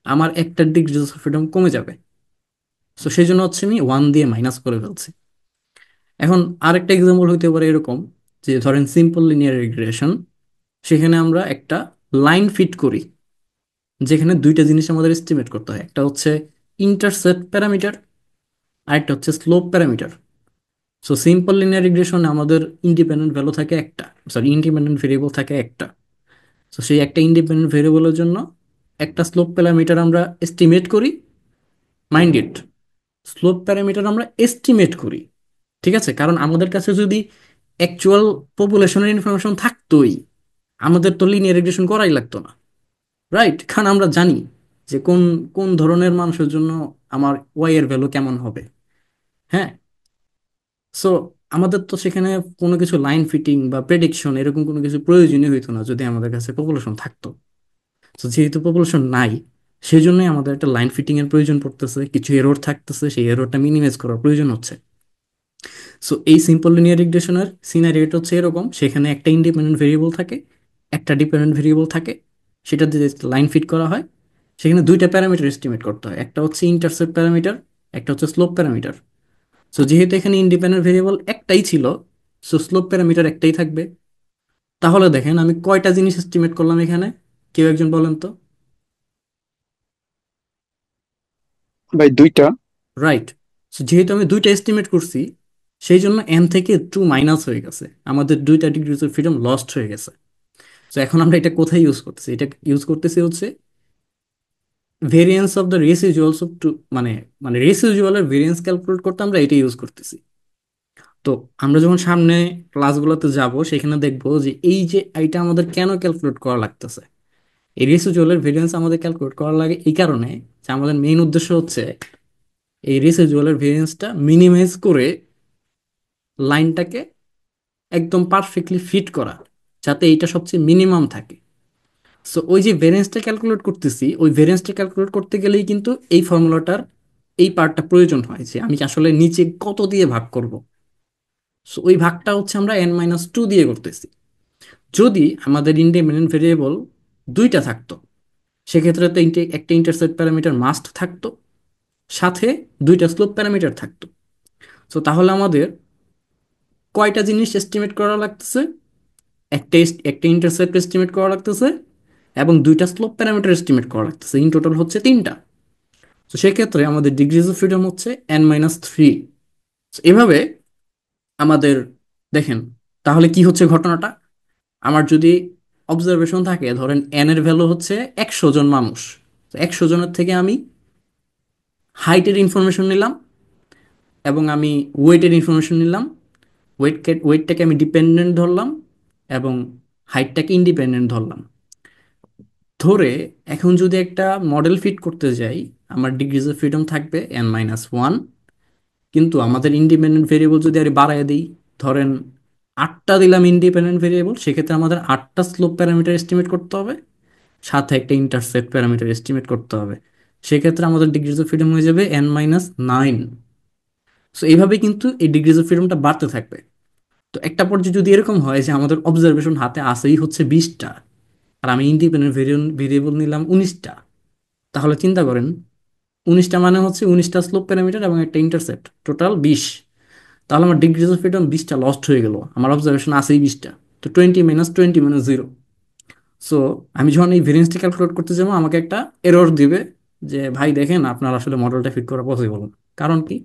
আমার একটা ডিগ্রি অফ ফ্রিডম কমে যাবে। সো সেই জন্য হচ্ছে আমি ওয়ান দিয়ে মাইনাস করে ফেলছি। এখন আরেকটা এক্সাম্পল হইতে পারে এরকম, যে ধরেন সিম্পল লিনিয়ার রিগ্রেশন, সেখানে আমরা একটা লাইন ফিট করি, যেখানে দুইটা জিনিস আমাদের এস্টিমেট করতে হয়, একটা হচ্ছে ইন্টারসেপ্ট প্যারামিটার, আরেকটা হচ্ছে slope parameter. So simple linear রিগ্রেশনে আমাদের ইন্ডিপেন্ডেন্ট ভ্যালু থাকে একটা, সরি ইন্ডিপেন্ডেন্ট ভেরিয়েবল থাকে একটা। তো সেই একটা ইন্ডিপেন্ডেন্ট ভেরিয়েবলের জন্য একটা স্লোপ প্যারামিটার আমরা এস্টিমেট করি, মাইন্ড ইট, স্লোপ প্যারামিটার আমরা এস্টিমেট করি, ঠিক আছে? কারণ আমাদের কাছে যদি অ্যাকচুয়াল পপুলেশনের ইনফরমেশন থাকতোই, আমাদের তো লিনিয়ার রিগ্রেশন করাই লাগতো না, রাইট? কারণ আমরা জানি যে কোন কোন ধরনের মানুষের জন্য আমার ওয়াই এর ভ্যালু কেমন হবে। হ্যাঁ। সো আমাদের তো সেখানে কোনো কিছু লাইন ফিটিং বা প্রেডিকশন এরকম কোনো কিছু প্রয়োজনই হইতো না যদি আমাদের কাছে পপুলেশন থাকতো। তো যেহেতু পপুলেশন নাই, সেই জন্যই আমাদের একটা লাইন ফিটিং এর প্রয়োজন পড়তেছে, কিছু এরর থাকতেছে, সেই এররটা মিনিমাইজ করার প্রয়োজন হচ্ছে। সো এই সিম্পল লিনিয়ার রিগ্রেশনের সিনারিওটা হচ্ছে এরকম, সেখানে একটা ইন্ডিপেন্ডেন্ট ভেরিয়েবল থাকে, একটা ডিপেন্ডেন্ট ভেরিয়েবল থাকে, সেটা দিয়ে লাইন ফিট করা হয়। সেখানে দুইটা প্যারামিটার এস্টিমেট করতে হয়, একটা হচ্ছে ইন্টারসেপ্ট প্যারামিটার, একটা হচ্ছে স্লোপ প্যারামিটার। সো যেহেতু এখানে ইন্ডিপেন্ডেন্ট ভেরিয়েবল একটাই ছিল, সো স্লোপ প্যারামিটার একটাই থাকবে। তাহলে দেখেন আমি কয়টা জিনিস এস্টিমেট করলাম এখানে, কেউ একজন বলেন তো? ভাই দুইটা। রাইট। যেহেতু আমি দুইটা এস্টিমেট করছি, সেই জন্য এন থেকে টু মাইনাস হয়ে গেছে, আমাদের দুইটা ডিগ্রি অফ ফ্রিডম লস্ট হয়ে গেছে। তো এখন আমরা এটা কোথায় ইউজ করতেছি? এটা ইউজ করতেছি হচ্ছে variance of the residuals of two, মানে মানে রেসিজুয়ালের ভেরিয়েন্স ক্যালকুলেট করতে আমরা এটা ইউজ করতেছি। তো আমরা যখন সামনে ক্লাসগুলোতে যাব, সেখানে দেখবো যে এই যে এইটা আমাদের কেন ক্যালকুলেট করা লাগতেছে। এই রেসিজুয়ালের ভেরিয়েন্স আমাদের ক্যালকুলেট করা লাগে এই কারণে যে আমাদের মেইন উদ্দেশ্য হচ্ছে এই রেসিজুয়ালের ভেরিয়েন্সটা মিনিমাইজ করে লাইনটাকে একদম পারফেক্টলি ফিট করা, যাতে এইটা সবচেয়ে মিনিমাম থাকে। সো ওই যে ভেরিয়েন্সটা ক্যালকুলেট করতেছি, ওই ভেরিয়েন্সটা ক্যালকুলেট করতে গেলেই কিন্তু এই ফর্মুলাটার এই পার্টটা প্রয়োজন হয়, যে আমি আসলে নিচে কত দিয়ে ভাগ করব। সো ওই ভাগটা হচ্ছে আমরা এন মাইনাস টু দিয়ে করতেছি। যদি আমাদের ইন্ডিপেন্ডেন্ট ভেরিয়েবল দুইটা থাকতো, সেক্ষেত্রে তো একটা ইন্টারসেপ্ট প্যারামিটার মাস্ট থাকতো, সাথে দুইটা স্লোপ প্যারামিটার থাকতো। তো তাহলে আমাদের কয়টা জিনিস এস্টিমেট করা লাগতেছে? একটা ইন্টারসেপ্ট এস্টিমেট করা লাগতেছে এবং দুইটা স্লোপ প্যারামিটার এস্টিমেট করা লাগতেছে, ইন টোটাল হচ্ছে তিনটা। তো সেক্ষেত্রে আমাদের ডিগ্রিজ অফ ফ্রিডম হচ্ছে n-3। এভাবে আমাদের, দেখেন তাহলে কি হচ্ছে ঘটনাটা। আমার যদি অবজারভেশন থাকে, ধরেন এন এর ভ্যালু হচ্ছে 100 জন মানুষ, তো 100 জনের থেকে আমি হাইটের ইনফরমেশন নিলাম এবং আমি ওয়েটের ইনফরমেশন নিলাম। ওয়েটটাকে আমি ডিপেন্ডেন্ট ধরলাম এবং হাইটটাকে ইন্ডিপেন্ডেন্ট ধরলাম। ধরে এখন যদি একটা মডেল ফিট করতে যাই, আমার ডিগ্রিজ অফ ফ্রিডম থাকবে n-1, কিন্তু আমাদের ইন্ডিপেন্ডেন্ট ভেরিয়েবল যদি আমি বাড়ায় দিই, ধরেন 8টা দিলাম ইন্ডিপেন্ডেন্ট ভেরিয়েবল, সেক্ষেত্রে আমাদের 8টা স্লোপ প্যারামিটার এস্টিমেট করতে হবে, সাথে একটা ইন্টারসেপ্ট প্যারামিটার এস্টিমেট করতে হবে। সেক্ষেত্রে আমাদের ডিগ্রিজ অফ ফ্রিডম হয়ে যাবে n-9। সো এইভাবে কিন্তু এই ডিগ্রিজ অফ ফ্রিডমটা বাড়তে থাকবে। তো একটা পর্যায়ে যদি এরকম হয় যে আমাদের অবজারভেশন হাতে আসেই হচ্ছে 20টা, আর আমি ইন্ডিপেন্ডেন্ট ভেরিয়েবল নিলাম 19টা, তাহলে চিন্তা করেন 19টা মানে হচ্ছে 19টা স্লোপ প্যারামিটার এবং একটা ইন্টারসেপ্ট, টোটাল 20। তাহলে আমার ডিগ্রিজ অফ ফ্রিডম 20টা লস্ট হয়ে গেল, আমার অবজারভেশন আসেই 20টা। তো 20 - 20 - 0। সো আমি যখন এই ভেরিয়েন্সটি ক্যালকুলেট করতে যাবো, আমাকে একটা এরর দিবে যে ভাই দেখেন আপনার আসলে মডেলটা ফিট করা পসিবল না। কারণ কি?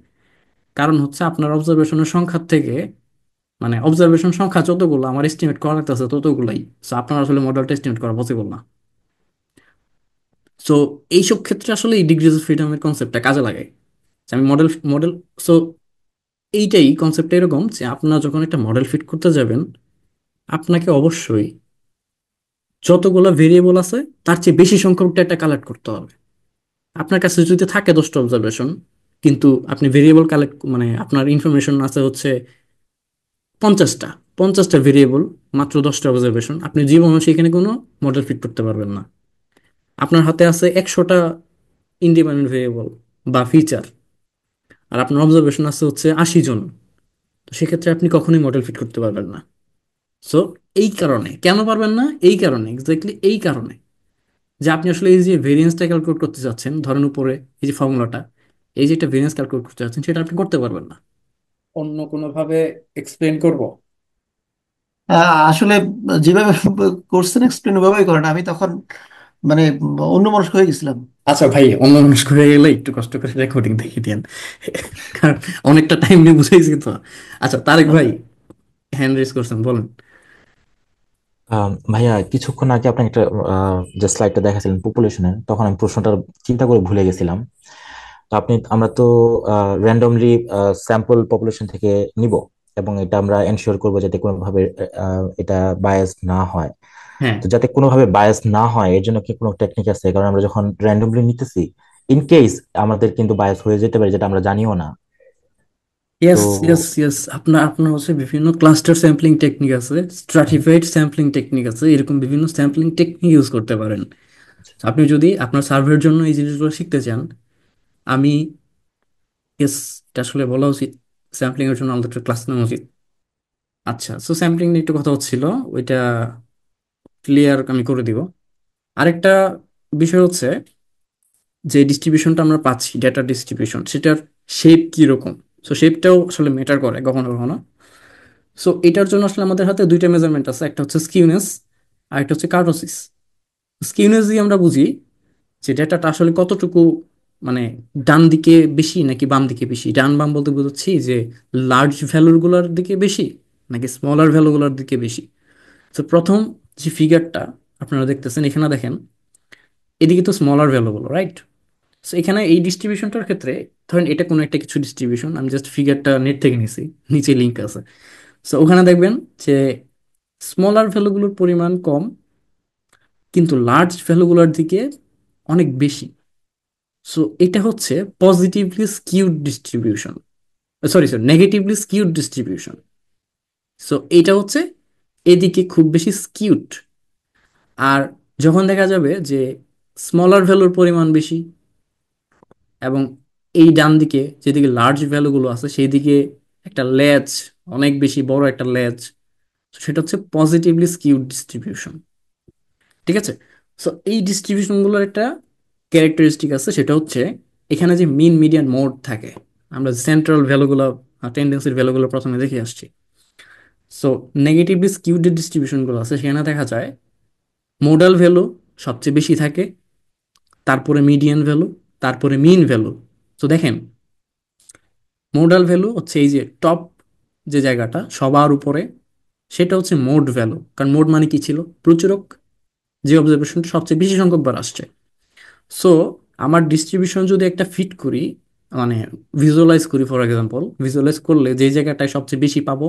কারণ হচ্ছে আপনার অবজারভেশনের সংখ্যার থেকে, মানে অবজারভেশন সংখ্যা যতগুলো আমার এস্টিমেট করা লাগতেছে ততগুলাই, সো আপনার আসলে মডেলটা এস্টিমেট করা পসিবল না। সো এইসব ক্ষেত্রে আসলে এই ডিগ্রিজ অফ ফ্রিডমের কনসেপ্টটা কাজে লাগে। যে আমি মডেল মডেল সো এইটাই কনসেপ্টটা এরকম যে আপনার যখন একটা মডেল ফিট করতে যাবেন, আপনাকে অবশ্যই যতগুলো ভেরিয়েবল আছে তার চেয়ে বেশি সংখ্যক ডেটা কালেক্ট করতে হবে। আপনার কাছে যদি থাকে 10টা অবজারভেশন, কিন্তু আপনি ভেরিয়েবল কালেক্ট, মানে আপনার ইনফরমেশন আছে হচ্ছে 50টা, 50টা ভেরিয়েবল, মাত্র 10টা অবজারভেশন, আপনি জীবনে সেখানে কোনো মডেল ফিট করতে পারবেন না। আপনার হাতে আছে 100টা ইন্ডিপেন্ডেন্ট ভেরিয়েবল বা ফিচার, আর আপনার অবজারভেশন আছে হচ্ছে 80 জন, তো সেক্ষেত্রে আপনি কখনোই মডেল ফিট করতে পারবেন না। সো এই কারণে, কেন পারবেন না, এই কারণে, এক্স্যাক্টলি এই কারণে যে আপনি আসলে এই যে ভেরিয়েন্সটা ক্যালকুলেট করতে চাচ্ছেন, ধরেন উপরে এই যে ফর্মুলাটা, এই যে একটা ভেরিয়েন্স ক্যালকুলেট করতে চাচ্ছেন, সেটা আপনি করতে পারবেন না। অন্য কোনোভাবে এক্সপ্লেন করব? আসলে যেভাবে করছেন এক্সপ্লেন ওভাবেই করেন, আমি তখন মানে অন্যমনস্ক হয়ে গেছিলাম। আচ্ছা ভাই, অন্য মানুষ করে গেলে একটু কষ্ট করে রেকর্ডিং দেখিয়ে দেন, কারণ অনেকটা টাইম নিয়ে বুঝাইছি তো। আচ্ছা তারেক ভাই, আচ্ছা। হ্যান্ড রেজ করছেন, বলেন। ভাইয়া কিছুক্ষণ আগে আপনাকে একটা যে স্লাইডটা দেখাছিলেন পপুলেশনের, তখন আমি প্রশ্নটা চিন্তা করে ভুলে গেছিলাম। তো আমরা তো র্যান্ডমলি স্যাম্পল পপুলেশন থেকে নিব, এবং এটা আমরা এনশিওর করবো যাতে কোনোভাবে এটা বায়াস না হয়। হ্যাঁ, তো যাতে কোনোভাবে বায়াস না হয় এর জন্য কি কোনো টেকনিক আছে? কারণ আমরা যখন র্যান্ডমলি নিতেছি, ইন কেস আমাদের কিন্তু বায়াস হয়ে যেতে পারে, যেটা আমরা জানিও না। তো ইয়েস ইয়েস ইয়েস, আপনার আপনার হচ্ছে বিভিন্ন ক্লাস্টার স্যাম্পলিং টেকনিক আছে, স্ট্রাটিফাইড স্যাম্পলিং টেকনিক আছে, এরকম বিভিন্ন স্যাম্পলিং টেকনিক ইউজ করতে পারেন। আপনি যদি আপনার সার্ভের জন্য এই জিনিসগুলো শিখতে চান, আমি, ইয়েস, এটা আসলে বলা উচিত, স্যাম্পলিং এর জন্য আমাদের একটা ক্লাস নেওয়া উচিত। আচ্ছা, সো স্যাম্পলিং নিয়ে একটু কথা হচ্ছিল, ওইটা ক্লিয়ার আমি করে দিব। আরেকটা বিষয় হচ্ছে যে ডিস্ট্রিবিউশনটা আমরা পাচ্ছি, ডেটা ডিস্ট্রিবিউশন, সেটার শেপ কি রকম। সো শেপটাও আসলে ম্যাটার করে কখনো কখনো। সো এটার জন্য আসলে আমাদের হাতে দুইটা মেজারমেন্ট আছে, একটা হচ্ছে স্কিউনেস আর একটা হচ্ছে কার্টোসিস। স্কিউনেস দিয়ে আমরা বুঝি যে ডেটাটা আসলে কতটুকু, মানে ডান দিকে বেশি নাকি বাম দিকে বেশি। ডান বাম বলতে বোঝাচ্ছি যে লার্জ ভ্যালুগুলোর দিকে বেশি নাকি স্মলার ভ্যালুগুলোর দিকে বেশি। তো প্রথম যে ফিগারটা আপনারা দেখতেছেন, এখানে দেখেন এদিকে তো স্মলার ভ্যালুগুলো, রাইট? সো এখানে এই ডিস্ট্রিবিউশনটার ক্ষেত্রে, ধরেন এটা কোনো একটা কিছু ডিস্ট্রিবিউশন, আমি জাস্ট ফিগারটা নেট থেকে নিছি, নিচে লিঙ্ক আছে। সো ওখানে দেখবেন যে স্মলার ভ্যালুগুলোর পরিমাণ কম, কিন্তু লার্জ ভ্যালুগুলোর দিকে অনেক বেশি। সো এটা হচ্ছে positively skewed distribution, sorry sorry, negatively skewed distribution. So এটা হচ্ছে এদিকে খুব বেশি স্কিউড। আর যখন দেখা যাবে যে স্মলার ভ্যালুর পরিমাণ বেশি এবং এই ডান দিকে যেদিকে লার্জ ভ্যালুগুলো আছে সেই দিকে একটা লেজ, অনেক বেশি বড় একটা লেজ, সেটা হচ্ছে পজিটিভলি স্কিউড ডিস্ট্রিবিউশন। ঠিক আছে? সো এই ডিস্ট্রিবিউশনগুলোর একটা ক্যারেক্টারিস্টিক আছে, সেটা হচ্ছে এখানে যে মিন মিডিয়ান মোড থাকে, আমরা সেন্ট্রাল ভ্যালুগুলো, টেন্ডেন্সির ভ্যালুগুলো প্রথমে দেখে আসছি। সো নেগেটিভলি স্কিউড যে ডিস্ট্রিবিউশনগুলো আছে সেখানে দেখা যায় মোডাল ভ্যালু সবচেয়ে বেশি থাকে, তারপরে মিডিয়ান ভ্যালু, তারপরে মিন ভ্যালু। তো দেখেন, মোডাল ভ্যালু হচ্ছে এই যে টপ যে জায়গাটা সবার উপরে, সেটা হচ্ছে মোড ভ্যালু। কারণ মোড মানে কি ছিল? প্রচুরক, যে অবজারভেশনটা সবচেয়ে বেশি সংখ্যকবার আসছে। সো আমার ডিস্ট্রিবিউশন যদি একটা ফিট করি, মানে ভিজুয়ালাইজ করি, ফর এক্সাম্পল ভিজুয়ালাইজ করলে যে জায়গাটায় সবচেয়ে বেশি পাবো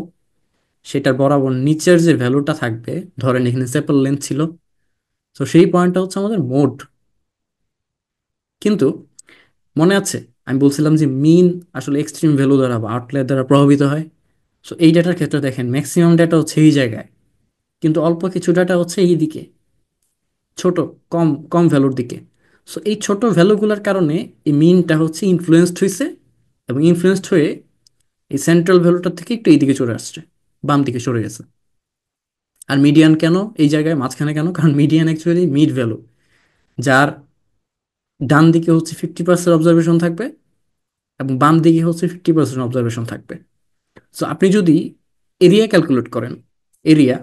সেটার বরাবর নিচের যে ভ্যালুটা থাকবে, ধরেন এখানে সেপল লেন্থ ছিল, তো সেই পয়েন্টটা হচ্ছে আমাদের মোড। কিন্তু মনে আছে আমি বলছিলাম যে মিন আসলে এক্সট্রিম ভ্যালু দ্বারা বা আউটলায়ার দ্বারা প্রভাবিত হয়। সো এই ডাটার ক্ষেত্রে দেখেন ম্যাক্সিমাম ডাটা হচ্ছে এই জায়গায়, কিন্তু অল্প কিছু ডাটা হচ্ছে এই দিকে, ছোট, কম কম ভ্যালুর দিকে। সো এই ছোট ভ্যালুগুলোর কারণে এই মিনটা হচ্ছে ইনফ্লুয়েসড হয়েছে, এবং ইনফ্লুয়েসড হয়ে এই সেন্ট্রাল ভ্যালুটার থেকে একটু এই দিকে চলে আসছে, বাম দিকে সরে গেছে। আর মিডিয়ান কেন এই জায়গায় মাঝখানে কেন? কারণ মিডিয়ান অ্যাকচুয়ালি মিড ভ্যালু, যার ডান দিকে হচ্ছে 50% অবজারভেশন থাকবে এবং বাম দিকে হচ্ছে 50% অবজারভেশন থাকবে। সো আপনি যদি এরিয়া ক্যালকুলেট করেন, এরিয়া,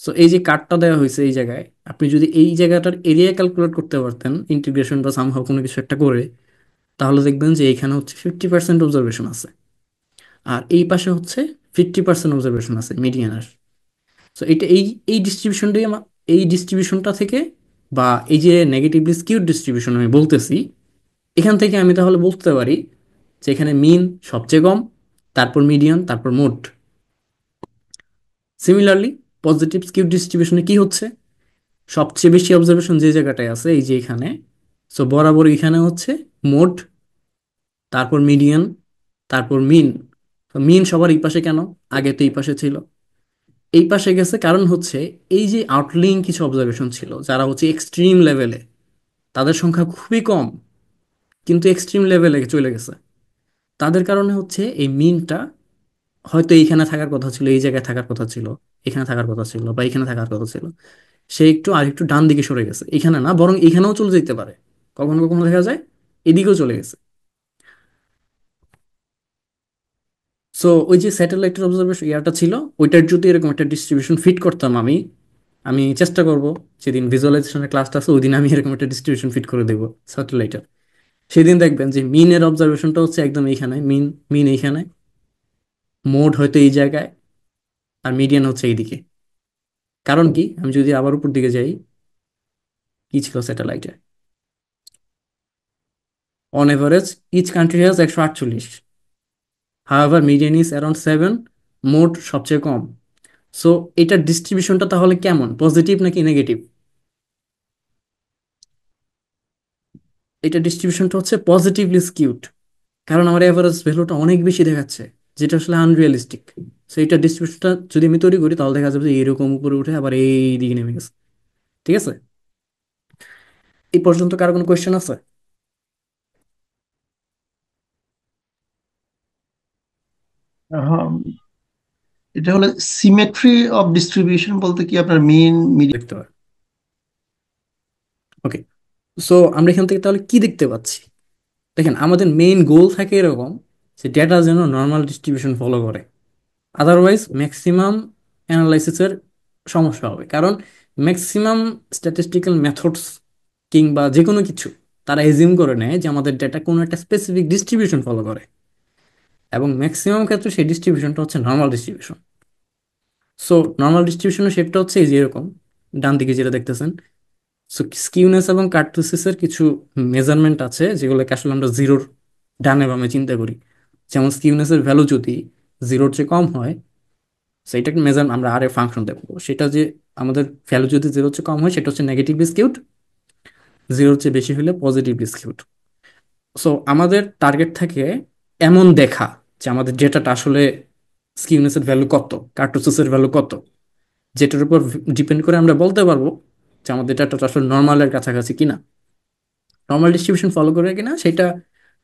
সো এই যে কার্ডটা দেওয়া হয়েছে এই জায়গায়, আপনি যদি এই জায়গাটার এরিয়া ক্যালকুলেট করতে পারতেন ইন্টিগ্রেশন বা সামহাও কোনো কিছু একটা করে, তাহলে দেখবেন যে এখানে হচ্ছে 50% অবজারভেশন আছে, আর এই পাশে হচ্ছে 50% অবজারভেশন আছে মিডিয়ানের। সো এটা এই এই ডিস্ট্রিবিউশনটাই এই ডিস্ট্রিবিউশনটা থেকে, বা এই যে নেগেটিভলি স্কিউড ডিস্ট্রিবিউশন আমি বলতেছি, এখান থেকে আমি তাহলে বলতে পারি যে এখানে মিন সবচেয়ে কম, তারপর মিডিয়ান, তারপর মোড। সিমিলারলি পজিটিভ স্কিউ ডিস্ট্রিবিউশনে কি হচ্ছে? সবচেয়ে বেশি অবজারভেশন যে জায়গাটায় আছে, এই যে এখানে, সো বরাবর এখানে হচ্ছে মোড, তারপর মিডিয়ান, তারপর মিন। মিন সবার এই পাশে কেন? আগে তো এই পাশে ছিল, এই পাশে গেছে কারণ হচ্ছে এই যে আউটলিং কিছু অবজারভেশন ছিল যারা হচ্ছে এক্সট্রিম লেভেলে, তাদের সংখ্যা খুবই কম, কিন্তু এক্সট্রিম লেভেলে চলে গেছে, তাদের কারণে হচ্ছে এই মিনটা হয়তো এইখানে থাকার কথা ছিল, এই জায়গায় থাকার কথা ছিল, এখানে থাকার কথা ছিল, বা এখানে থাকার কথা ছিল, সে একটু আর একটু ডান দিকে সরে গেছে, এখানে না বরং এখানেও চলে যেতে পারে, কখনো কখনো দেখা যায় এদিকেও চলে গেছে। সো ওই যে স্যাটেলাইটের অবজারভেশন ইয়ারটা ছিল, ওইটার যদি এরকম একটা ডিস্ট্রিবিউশন ফিট করতাম আমি, আমি চেষ্টা করব যেদিন ভিজুয়ালাইজেশনের ক্লাসটা আছে ওই দিন আমি এরকম একটা ডিস্ট্রিবিউশন ফিট করে দেবো স্যাটেলাইটের। সেদিন দেখবেন যে মিনের অবজারভেশনটা হচ্ছে একদম এইখানে, মিন মিন এইখানে, মোড হয়তো এই জায়গায়, আর মিডিয়ান হচ্ছে এইদিকে। কারণ কি? আমি যদি আবার উপর দিকে যাই, কি ছিল স্যাটেলাইটে? On average each country has 148, however median is around 7, mode সবচেয়ে কম। সো এটার ডিস্ট্রিবিউশনটা তাহলে কেমন, পজিটিভ নাকি নেগেটিভ? এটা ডিস্ট্রিবিউশনটা হচ্ছে পজিটিভলি স্কিউড, কারণ আমার এভারেজ ভ্যালুটা অনেক বেশি দেখাচ্ছে, যেটা আসলে আনরিয়ালিস্টিক। সো এটা ডিস্ট্রিবিউশনটা যদি আমি তৈরি করি তাহলে দেখা যাবে যে এইরকম উপরে উঠে আবার এই দিকে নেমে গেছে। ঠিক আছে? এই পর্যন্ত কারো কোনো কোয়েশ্চেন আছে? হ্যাঁ, এটা হলো সিমেট্রি অফ ডিস্ট্রিবিউশন বলতে কি আপনার মিন মিডিয়ান। দেখতে পারেন। ওকে, সো আমরা এখান থেকে তাহলে কি দেখতে পাচ্ছি? দেখেন, আমাদের মেইন গোল থাকে এরকম যে ডেটা যেন নর্মাল ডিস্ট্রিবিউশন ফলো করে, আদারওয়াইজ ম্যাক্সিমাম অ্যানালাইসিসের সমস্যা হবে। কারণ ম্যাক্সিমাম স্ট্যাটিস্টিক্যাল মেথডস কিংবা যে কোনো কিছু, তারা এজিউম করে নেয় যে আমাদের ডেটা কোনো একটা স্পেসিফিক ডিস্ট্রিবিউশন ফলো করে, এবং ম্যাক্সিমাম ক্ষেত্রে সেই ডিস্ট্রিবিউশনটা হচ্ছে নর্মাল ডিস্ট্রিবিউশন। সো নর্মাল ডিস্ট্রিবিউশনের শেপটা হচ্ছে এই যে এরকম, ডান দিকে যেটা দেখতেছেন। সো স্কিউনেস এবং কার্টোসিসের কিছু মেজারমেন্ট আছে যেগুলোকে আসলে আমরা জিরোর ডানে বামে চিন্তা করি। যেমন স্কিউনেসের ভ্যালু যদি জিরোর চেয়ে কম হয়, সেইটাকে মেজার আমরা আর এ ফাংশন দেখবো, সেটা যে আমাদের ভ্যালু যদি জিরোর চেয়ে কম হয় সেটা হচ্ছে নেগেটিভলি স্কিউড, জিরোর চেয়ে বেশি হলে পজিটিভলি স্কিউড। সো আমাদের টার্গেট থাকে এমন দেখা যে আমাদের ডেটাটা আসলে স্কিউনেসের ভ্যালু কত, কার্টোসিসের ভ্যালু কত, যেটার উপর ডিপেন্ড করে আমরা বলতে পারবো যে আমাদের ডেটাটা আসলে নর্মালের কাছাকাছি কিনা, নর্মাল ডিস্ট্রিবিউশন ফলো করে কিনা সেটা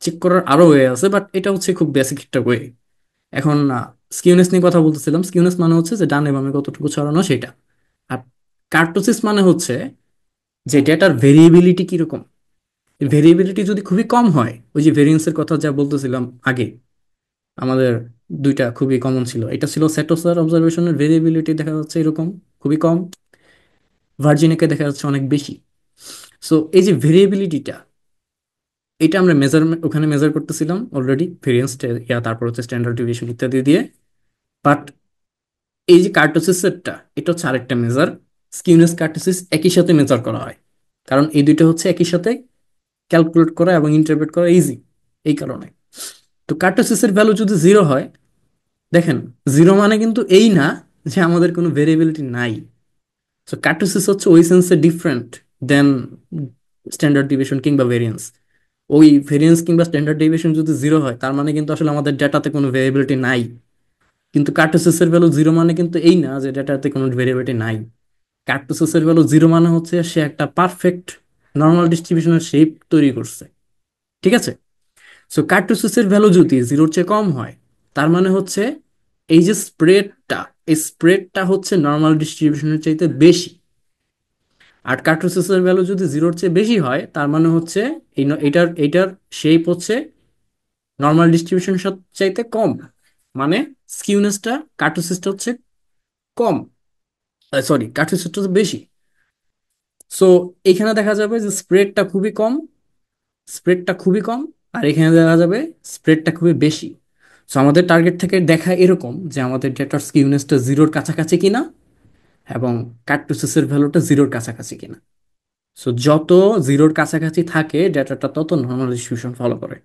চেক করার আরো ওয়ে আছে, বাট এটা হচ্ছে খুব বেসিক একটা ওয়ে। এখন স্কিউনেস নিয়ে কথা বলতেছিলাম। স্কিউনেস মানে হচ্ছে যে ডানে বামে কতটুকু ছড়ানো সেটা। আর কার্টোসিস মানে হচ্ছে যে ডেটার ভেরিয়েবিলিটি কিরকম। ভেরিয়েবিলিটি যদি খুবই কম হয়, ওই যে ভেরিয়েন্সের কথা যা বলতেছিলাম আগে, আমাদের দুইটা খুবই কমন ছিল, এটা ছিল সেটোসার অবজারভেশনের ভেরিয়েবিলিটি দেখা যাচ্ছে এরকম খুবই কম, ভার্জিনিকে দেখা যাচ্ছে অনেক বেশি। সো এই যে ভেরিয়েবিলিটিটা, এটা আমরা মেজার ওখানে মেজার করতেছিলাম অলরেডি ভেরিয়েন্স ইয়া, তারপর হচ্ছে স্ট্যান্ডার্ড ডিভিয়েশন ইত্যাদি দিয়ে। বাট এই যে কার্টোসিসেরটা, এটা হচ্ছে আরেকটা মেজার। স্কিউনেস কার্টোসিস একই সাথে মেজার করা হয়, কারণ এই দুইটা হচ্ছে একই সাথে ক্যালকুলেট করা এবং ইন্টারপ্রেট করা ইজি, এই কারণে। তো কার্টোসিসের ভ্যালু যদি জিরো হয়, দেখেন জিরো মানে কিন্তু এই না যে আমাদের কোনো ভেরিয়েবিলিটি নাই। সো কার্টোসিস হচ্ছে ওই সেন্সে ডিফারেন্ট দেন স্ট্যান্ডার্ড ডিভিয়েশন কিংবা ভেরিয়েন্স। ওই ভেরিয়েন্স কিংবা স্ট্যান্ডার্ড ডিভিয়েশন যদি জিরো হয়, তার মানে কিন্তু আসলে আমাদের ডেটাতে কোনো ভেরিয়েবিলিটি নাই। কিন্তু কার্টোসিসের ভ্যালু জিরো মানে কিন্তু এই না যে ডেটাতে কোনো ভেরিয়েবিলিটি নাই। কার্টোসিসের ভ্যালু জিরো মানে হচ্ছে সে একটা পারফেক্ট নর্মাল ডিস্ট্রিবিউশনের শেপ তৈরি করছে। ঠিক আছে। সো কার্টোসিসের ভ্যালু যদি জিরোর চেয়ে কম হয়, তার মানে হচ্ছে এই যে স্প্রেডটা, এই স্প্রেডটা হচ্ছে নর্মাল ডিস্ট্রিবিউশনের চাইতে বেশি। আর কার্টোসিসের ভ্যালু যদি জিরোর চেয়ে বেশি হয়, তার মানে হচ্ছে এটার এটার শেপ হচ্ছে নর্মাল ডিস্ট্রিবিউশনের চাইতে কম। মানে স্কিউনেসটা, কার্টোসিসটা হচ্ছে কম, সরি কার্টোসিসটা হচ্ছে বেশি। সো এখানে দেখা যাবে যে স্প্রেডটা খুবই কম, আর এখানে দেখা যাবে স্প্রেডটা খুবই বেশি। সো আমাদের টার্গেট থেকে দেখা এরকম যে আমাদের ডেটার স্কিউনেসটা জিরোর কাছাকাছি কিনা এবং কার্টোসিসের ভ্যালুটা জিরোর কাছাকাছি কিনা। সো যত জিরোর কাছাকাছি থাকে ডেটাটা, তত নর্মাল ডিস্ট্রিবিউশন ফলো করে।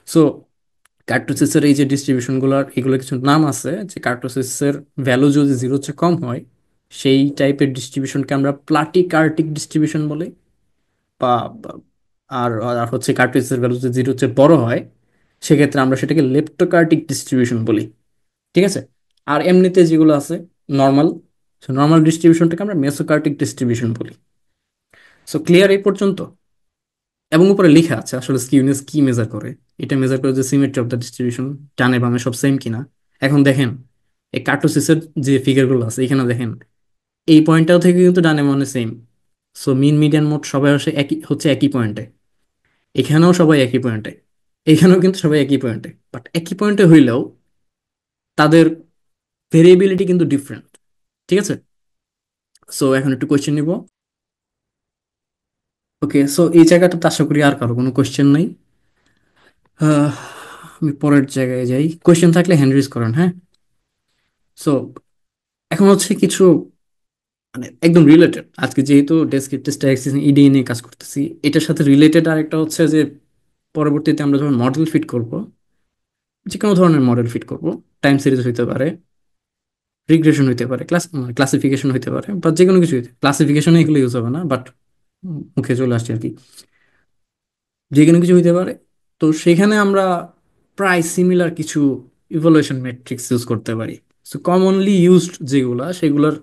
সো কার্টোসিসের এই যে ডিস্ট্রিবিউশনগুলোর, এগুলো কিছু নাম আছে, যে কার্টোসিসের ভ্যালু যদি জিরোর চেয়ে কম হয়, সেই টাইপের ডিস্ট্রিবিউশনকে আমরা প্লাটিকার্টিক ডিস্ট্রিবিউশন বলি। বা বা- আর আর হচ্ছে কার্টোসিসের ভ্যালু যদি জিরোর চেয়ে বড় হয়, সেক্ষেত্রে আমরা সেটাকে লেপ্টোকার্টিক ডিস্ট্রিবিউশন বলি। ঠিক আছে। আর এমনিতে যেগুলো আছে নর্মাল, নর্মাল ডিস্ট্রিবিউশনটাকে আমরা মেসোকার্টিক ডিস্ট্রিবিউশন বলি। সো ক্লিয়ার এই পর্যন্ত? এবং উপরে লেখা আছে আসলে স্কিউনেস কি মেজার করে। এটা মেজার করে যে সিমেট্রি অফ দ্য ডিস্ট্রিবিউশন, ডানে বামে সব সেম কিনা। এখন দেখেন এই কার্টোসিসের যে ফিগারগুলো আছে এখানে দেখেন, এই পয়েন্টটাও থেকে কিন্তু ডানে বামে same. So mean median mode সবাই হচ্ছে একই পয়েন্টে। এখানেও সবাই একই পয়েন্টে, এখানেও কিন্তু সবাই একই পয়েন্টে। বাট একই পয়েন্টে হইলেও তাদের ভেরিয়েবিলিটি কিন্তু ডিফারেন্ট। ঠিক আছে। সো এখন একটু কোয়েশ্চেন নিব। ওকে, সো এই জায়গাটাতে আশা করি আর কারো কোনো কোয়েশ্চেন নাই। আহ, আমি পরের জায়গায় যাই, কোয়েশ্চেন থাকলে হ্যান্ড রেজ করেন, হ্যাঁ। সো এখন হচ্ছে কিছু মানে একদম রিলেটেড, আজকে যেহেতু ডেসক্রিপটিভ স্ট্যাটিস্টিক্স ইডি নিয়ে কাজ করতেছি, এটার সাথে রিলেটেড আরেকটা হচ্ছে যে পরবর্তীতে আমরা যখন মডেল ফিট করব, যে কোনো ধরনের মডেল ফিট করব, টাইম সিরিজ হইতে পারে, রিগ্রেশন হইতে পারে, ক্লাসিফিকেশন হইতে পারে, বা যে কোনো কিছু হইতে, ক্লাসিফিকেশনে এগুলো ইউজ হবে না, বাট মুখে চলে আসছে আর কি, যে কোনো কিছু হইতে পারে। তো সেখানে আমরা প্রায় সিমিলার কিছু ইভালুয়েশন ম্যাট্রিক্স ইউজ করতে পারি। সো কমনলি ইউজড যেগুলা, সেগুলোর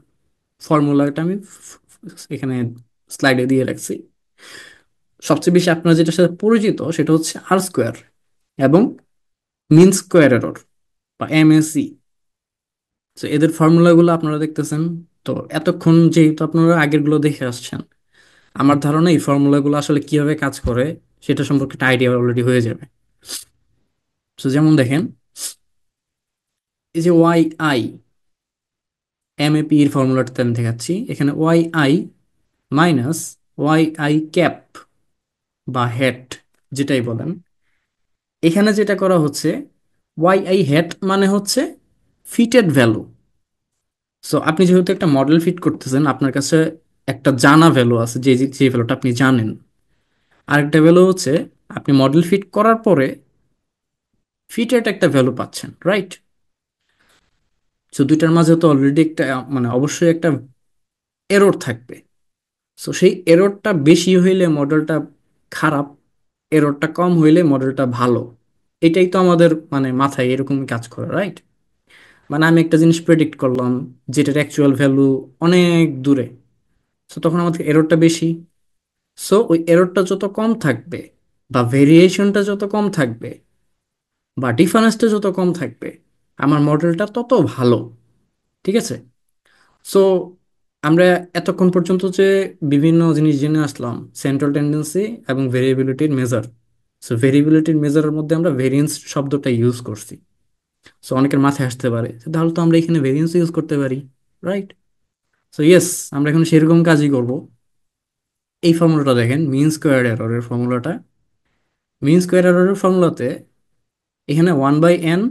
ফর্মুলাটা আমি এখানে স্লাইডে দিয়ে রাখছি। সবচেয়ে বেশি আপনারা যেটার সাথে পরিচিত সেটা হচ্ছে আর স্কোয়ার এবং মিন স্কোয়ার এরর বা এমএসই। তো এদের ফর্মুলাগুলো আপনারা দেখতেছেন। তো এতক্ষণ যেহেতু আপনারা আগের গুলো দেখে আসছেন, আমার ধারণা এই ফর্মুলাগুলো আসলে কিভাবে কাজ করে সেটা সম্পর্কে একটা আইডিয়া অলরেডি হয়ে যাবে। তো যেমন দেখেন, এই যে ওয়াই আই, এমএপি এর ফর্মুলাটাতে আমি দেখাচ্ছি এখানে, y I minus Y i cap বা হেড যেটাই বলেন, এখানে যেটা করা হচ্ছে, ওয়াই আই হেড মানে হচ্ছে ফিটেড ভ্যালু। সো আপনি যেহেতু একটা মডেল ফিট করতেছেন, আপনার কাছে একটা জানা ভ্যালু আছে, যে ভ্যালুটা আপনি জানেন। আরেকটা ভ্যালু হচ্ছে আপনি মডেল ফিট করার পরে ফিটেড একটা ভ্যালু পাচ্ছেন, রাইট? সো দুইটার মাঝে তো অলরেডি একটা মানে অবশ্যই একটা এরর থাকবে। সো সেই এররটা বেশি হইলে মডেলটা খারাপ, এররটা কম হইলে মডেলটা ভালো। এটাই তো আমাদের মানে মাথায় এরকম কাজ করে, রাইট? মানে আমি একটা জিনিস প্রেডিক্ট করলাম যেটার অ্যাকচুয়াল ভ্যালু অনেক দূরে, সো তখন আমাদের এররটা বেশি। সো ওই এররটা যত কম থাকবে, বা ভেরিয়েশনটা যত কম থাকবে, বা ডিফারেন্সটা যত কম থাকবে, আমার মডেলটা তত ভালো। ঠিক আছে। সো আমরা এতক্ষণ পর্যন্ত যে বিভিন্ন জিনিস জেনে আসলাম, সেন্ট্রাল টেন্ডেন্সি এবং ভেরিয়েবিলিটির মেজার। সো ভেরিয়েবিলিটির মেজারের মধ্যে আমরা ভেরিয়েন্স শব্দটা ইউজ করছি। সো অনেকের মাথায় আসতে পারে যে তাহলে তো আমরা এখানে ভেরিয়েন্স ইউজ করতে পারি, রাইট? সো ইয়েস, আমরা এখন সেরকম কাজই করব। এই ফর্মুলাটা দেখেন, মিন স্কোয়ার এররের ফর্মুলাটা। মিন স্কোয়ার এররের ফর্মুলাতে এখানে 1/n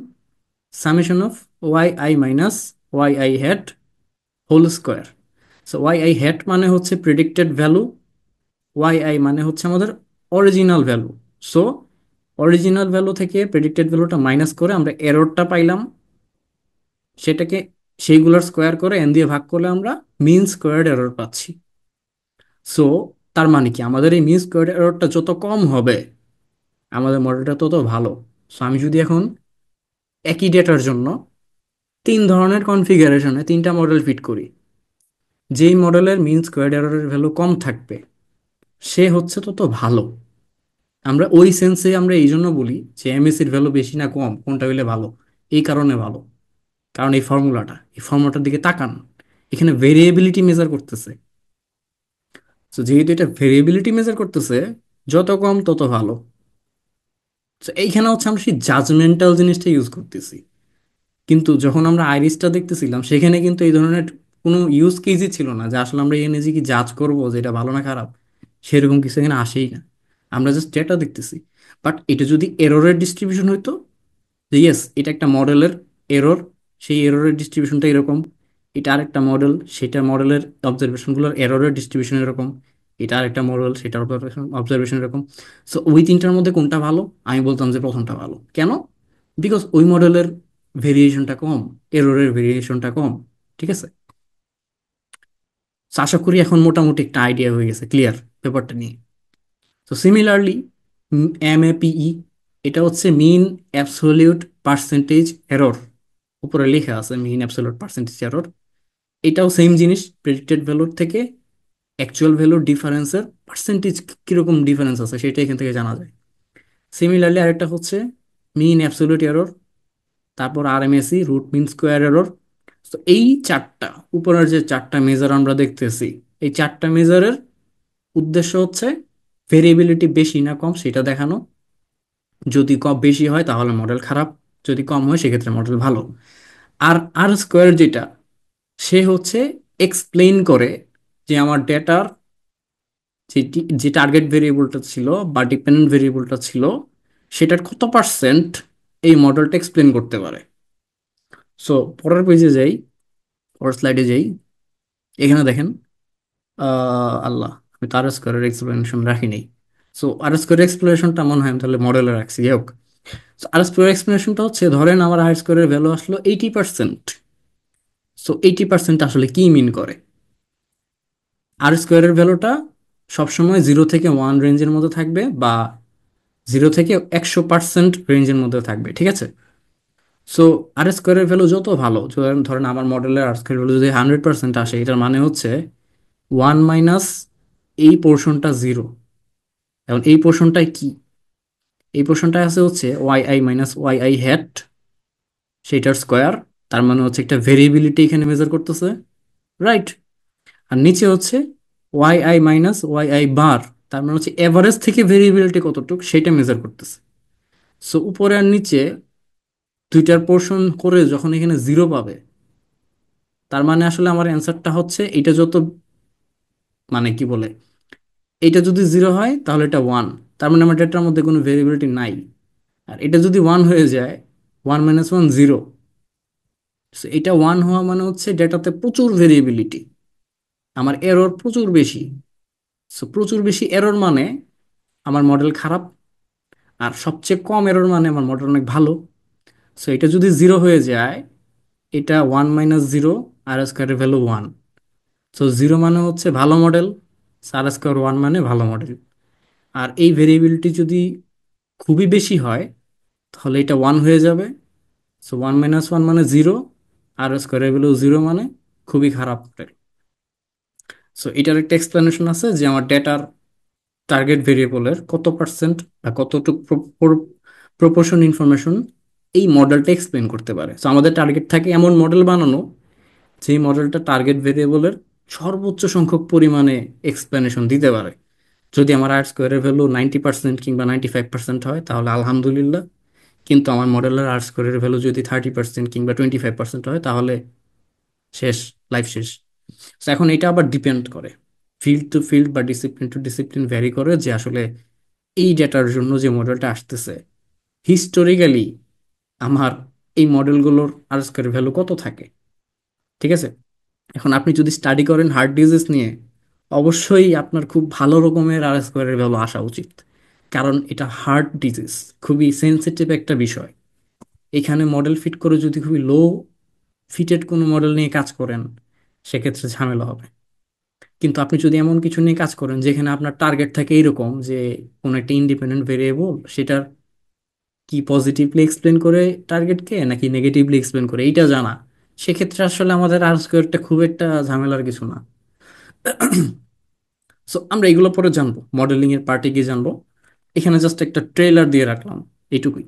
summation of y I minus Y i hat whole square. So y i hat মানে হচ্ছে প্রেডিক্টেড ভ্যালু, ওয়াই আই মানে হচ্ছে আমাদের original value. So original value থেকে প্রেডিক্টেড ভ্যালুটা মাইনাস করে আমরা এররটা পাইলাম, সেটাকে সেইগুলোর স্কোয়ার করে এন দিয়ে ভাগ করলে আমরা মিন স্কোয়ার্ড এরর পাচ্ছি। সো তার মানে কি, আমাদের এই মিন স্কোয়ার্ড এররটা যত কম হবে আমাদের মডেলটা তত ভালো। সো আমি যদি এখন একই ডেটার জন্য তিন ধরনের কনফিগারেশনে তিনটা মডেল ফিট করি, যেই মডেলের মিন স্কোয়ার্ড এররের ভ্যালু কম থাকবে সে হচ্ছে তত ভালো। আমরা ওই সেন্সে আমরা এই জন্য বলি যে এমএসির ভ্যালু বেশি না কম কোনটা হইলে ভালো। এই কারণে ভালো, কারণ এই ফর্মুলাটার দিকে তাকান, এখানে ভেরিয়েবিলিটি মেজার করতেছে। তো যেহেতু এটা ভেরিয়েবিলিটি মেজার করতেছে, যত কম তত ভালো। তো এইখানে হচ্ছে আমরা সেই জাজমেন্টাল জিনিসটা ইউজ করতেছি। কিন্তু যখন আমরা আইরিসটা দেখতেছিলাম সেখানে কিন্তু এই ধরনের কোনো ইউজ কেসই ছিল না, যে আসলে আমরা এনে যে কি জাজ করবো যে এটা ভালো না খারাপ, সেরকম কিছু এখানে আসেই না। আমরা জাস্ট ডেটা দেখতেছি। বাট এটা যদি এররের ডিস্ট্রিবিউশন হইতো, যে ইয়েস এটা একটা মডেলের এরর, সেই এররের ডিস্ট্রিবিউশনটা এরকম, এটা আরেকটা মডেল, সেটা মডেলের অবজারভেশনগুলোর এররের ডিস্ট্রিবিউশন এরকম, এটা আরেকটা মডেল, সেটার অবজারভেশন এরকম। সো ওই তিনটার মধ্যে কোনটা ভালো, আমি বলতাম যে প্রথমটা ভালো। কেন? বিকজ ওই মডেলের ভেরিয়েশনটা কম, এররের ভেরিয়েশনটা কম। ঠিক আছে। So আশা করি এখন মোটামুটি একটা আইডিয়া হয়ে গেছে, ক্লিয়ার ব্যাপারটা নিয়ে। তো সিমিলারলি এমএপিই, এটা হচ্ছে মিন অ্যাবসোলিউট পার্সেন্টেজ এরর, উপরে লেখা আছে মিন অ্যাবসোলিউট পার্সেন্টেজ এরর। এটাও সেম জিনিস, প্রেডিক্টেড ভ্যালুর থেকে অ্যাকচুয়াল ভ্যালুর ডিফারেন্সের পার্সেন্টেজ কিরকম ডিফারেন্স আছে সেটা এখান থেকে জানা যায়। সিমিলারলি আরেকটা হচ্ছে মিন অ্যাবসোলিউট এরর, তারপর আরএমএসই, রুট মিন স্কোয়ার এরর। তো এই চারটা, উপরের যে চারটা মেজার আমরা দেখতেছি, এই চারটা মেজারের উদ্দেশ্য হচ্ছে ভেরিয়েবিলিটি বেশি না কম সেটা দেখানো। যদি কম বেশি হয় তাহলে মডেল খারাপ, যদি কম হয় সেক্ষেত্রে মডেল ভালো। আর আর স্কোয়ার যেটা, সে হচ্ছে এক্সপ্লেইন করে যে আমার ডেটার যে টার্গেট ভেরিয়েবলটা ছিল বা ডিপেন্ডেন্ট ভেরিয়েবলটা ছিল সেটার কত পার্সেন্ট এই মডেলটা এক্সপ্লেন করতে পারে। সো পরের পেজে যাই, পরের স্লাইডে যাই। এখানে দেখেন, আল্লাহ, আমি তো আর স্কোয়ারের এক্সপ্লেনেশন রাখি নাই। সো আর স্কোয়ারের এক্সপ্লেনেশনটা মনে হয় আমি তাহলে মডেলে রাখছি, যাই হোক। আর স্কোয়ার এক্সপ্লেনেশনটা হচ্ছে, ধরেন আমার আর স্কোয়ারের ভ্যালু আসলো 80%। সো 80% আসলে কি মিন করে? আর স্কোয়ারের ভ্যালুটা সবসময় 0 থেকে 1 রেঞ্জের মধ্যে থাকবে, বা 0 থেকে 100% রেঞ্জের মধ্যে থাকবে। ঠিক আছে। সো আর স্কোয়ারের ভ্যালু যত ভালো, ধরেন ধরেন আমার মডেলের আর স্কোয়ার ভ্যালু যদি 100% আসে, এটার মানে হচ্ছে 1 মাইনাস এই পোর্শনটা 0। এখন এই পোর্শনটাই কি? এই পোর্শনটা আছে হচ্ছে Y I minus Y i hat, সেইটার স্কোয়ার। তার মানে হচ্ছে একটা ভেরিয়েবিলিটি এখানে মেজার করতেছে, রাইট? আর নিচে হচ্ছে Y I minus Y I bar, তার মানে হচ্ছে এভারেজ থেকে ভেরিয়েবিলিটি কতটুকু সেটা মেজার করতেছে। সো উপরে আর নিচে দুইটার পোর্শন করে যখন এখানে 0 পাবে, তার মানে আসলে আমার অ্যান্সারটা হচ্ছে এটা যত, মানে কি বলে, এটা যদি 0 হয় তাহলে এটা 1, তার মানে আমার ডেটার মধ্যে কোনো ভেরিয়েবিলিটি নাই। আর এটা যদি 1 হয়ে যায়, 1 - 1 0। এটা 1 হওয়া মানে হচ্ছে ডেটাতে প্রচুর ভেরিয়েবিলিটি, আমার এরর প্রচুর বেশি। সো প্রচুর বেশি এরর মানে আমার মডেল খারাপ, আর সবচেয়ে কম এরর মানে আমার মডেল অনেক ভালো। সো এটা যদি 0 হয়ে যায়, এটা 1 - 0, আর স্কোয়ারের ভ্যালু 1। সো 0 মানে হচ্ছে ভালো মডেল, আর স্কোয়ার 1 মানে ভালো মডেল। আর এই ভেরিয়েবিলিটি যদি খুবই বেশি হয় তাহলে এটা 1 হয়ে যাবে। সো 1 - 1 মানে 0, আর স্কোয়ারের ভ্যালু 0 মানে খুবই খারাপ মডেল। সো এটার একটা এক্সপ্লেনেশন আছে যে আমার ডেটার টার্গেট ভেরিয়েবলের কত পার্সেন্ট বা কতটুকু প্রপোর্শন ইনফরমেশন এই মডেলটা এক্সপ্লেন করতে পারে। সো আমাদের টার্গেট থাকে এমন মডেল বানানো যেই মডেলটা টার্গেট ভেরিয়েবলের সর্বোচ্চ সংখ্যক পরিমাণে এক্সপ্লেনেশন দিতে পারে। যদি আমার আর স্কোয়ারের ভ্যালু 90% কিংবা 95% হয় তাহলে আলহামদুলিল্লাহ, কিন্তু আমার মডেলের আর স্কোয়ারের ভ্যালু যদি 30% কিংবা 25% হয় তাহলে শেষ, লাইফ শেষ। তো এখন এটা আবার ডিপেন্ড করে ফিল্ড টু ফিল্ড বা ডিসিপ্লিন টু ডিসিপ্লিন ভ্যারি করে যে আসলে এই ডেটার জন্য যে মডেলটা আসতেছে হিস্টোরিক্যালি আমার এই মডেলগুলোর আর স্কোয়ার ভ্যালু কত থাকে। ঠিক আছে, এখন আপনি যদি স্টাডি করেন হার্ট ডিজিজ নিয়ে, অবশ্যই আপনার খুব ভালো রকমের আর স্কোয়ারের ভ্যালু আসা উচিত, কারণ এটা হার্ট ডিজিজ, খুবই সেনসিটিভ একটা বিষয়। এখানে মডেল ফিট করে যদি খুবই লো ফিটেড কোনো মডেল নিয়ে কাজ করেন সেক্ষেত্রে ঝামেলা হবে। কিন্তু আপনি যদি এমন কিছু নিয়ে কাজ করেন যেখানে আপনার টার্গেট থাকে এইরকম যে কোনো একটা ইন্ডিপেন্ডেন্ট ভেরিয়েবল সেটার কি পজিটিভলি এক্সপ্লেন করে টার্গেটকে নাকি নেগেটিভলি এক্সপ্লেন করে এইটা জানা, সেক্ষেত্রে আসলে আমাদের আর স্কোয়ারটা খুব একটা ঝামেলার কিছু না। সো আমরা এগুলো পরে জানবো, মডেলিং এর পার্টে গিয়ে জানবো। এখানে জাস্ট একটা ট্রেলার দিয়ে রাখলাম, এইটুকুই।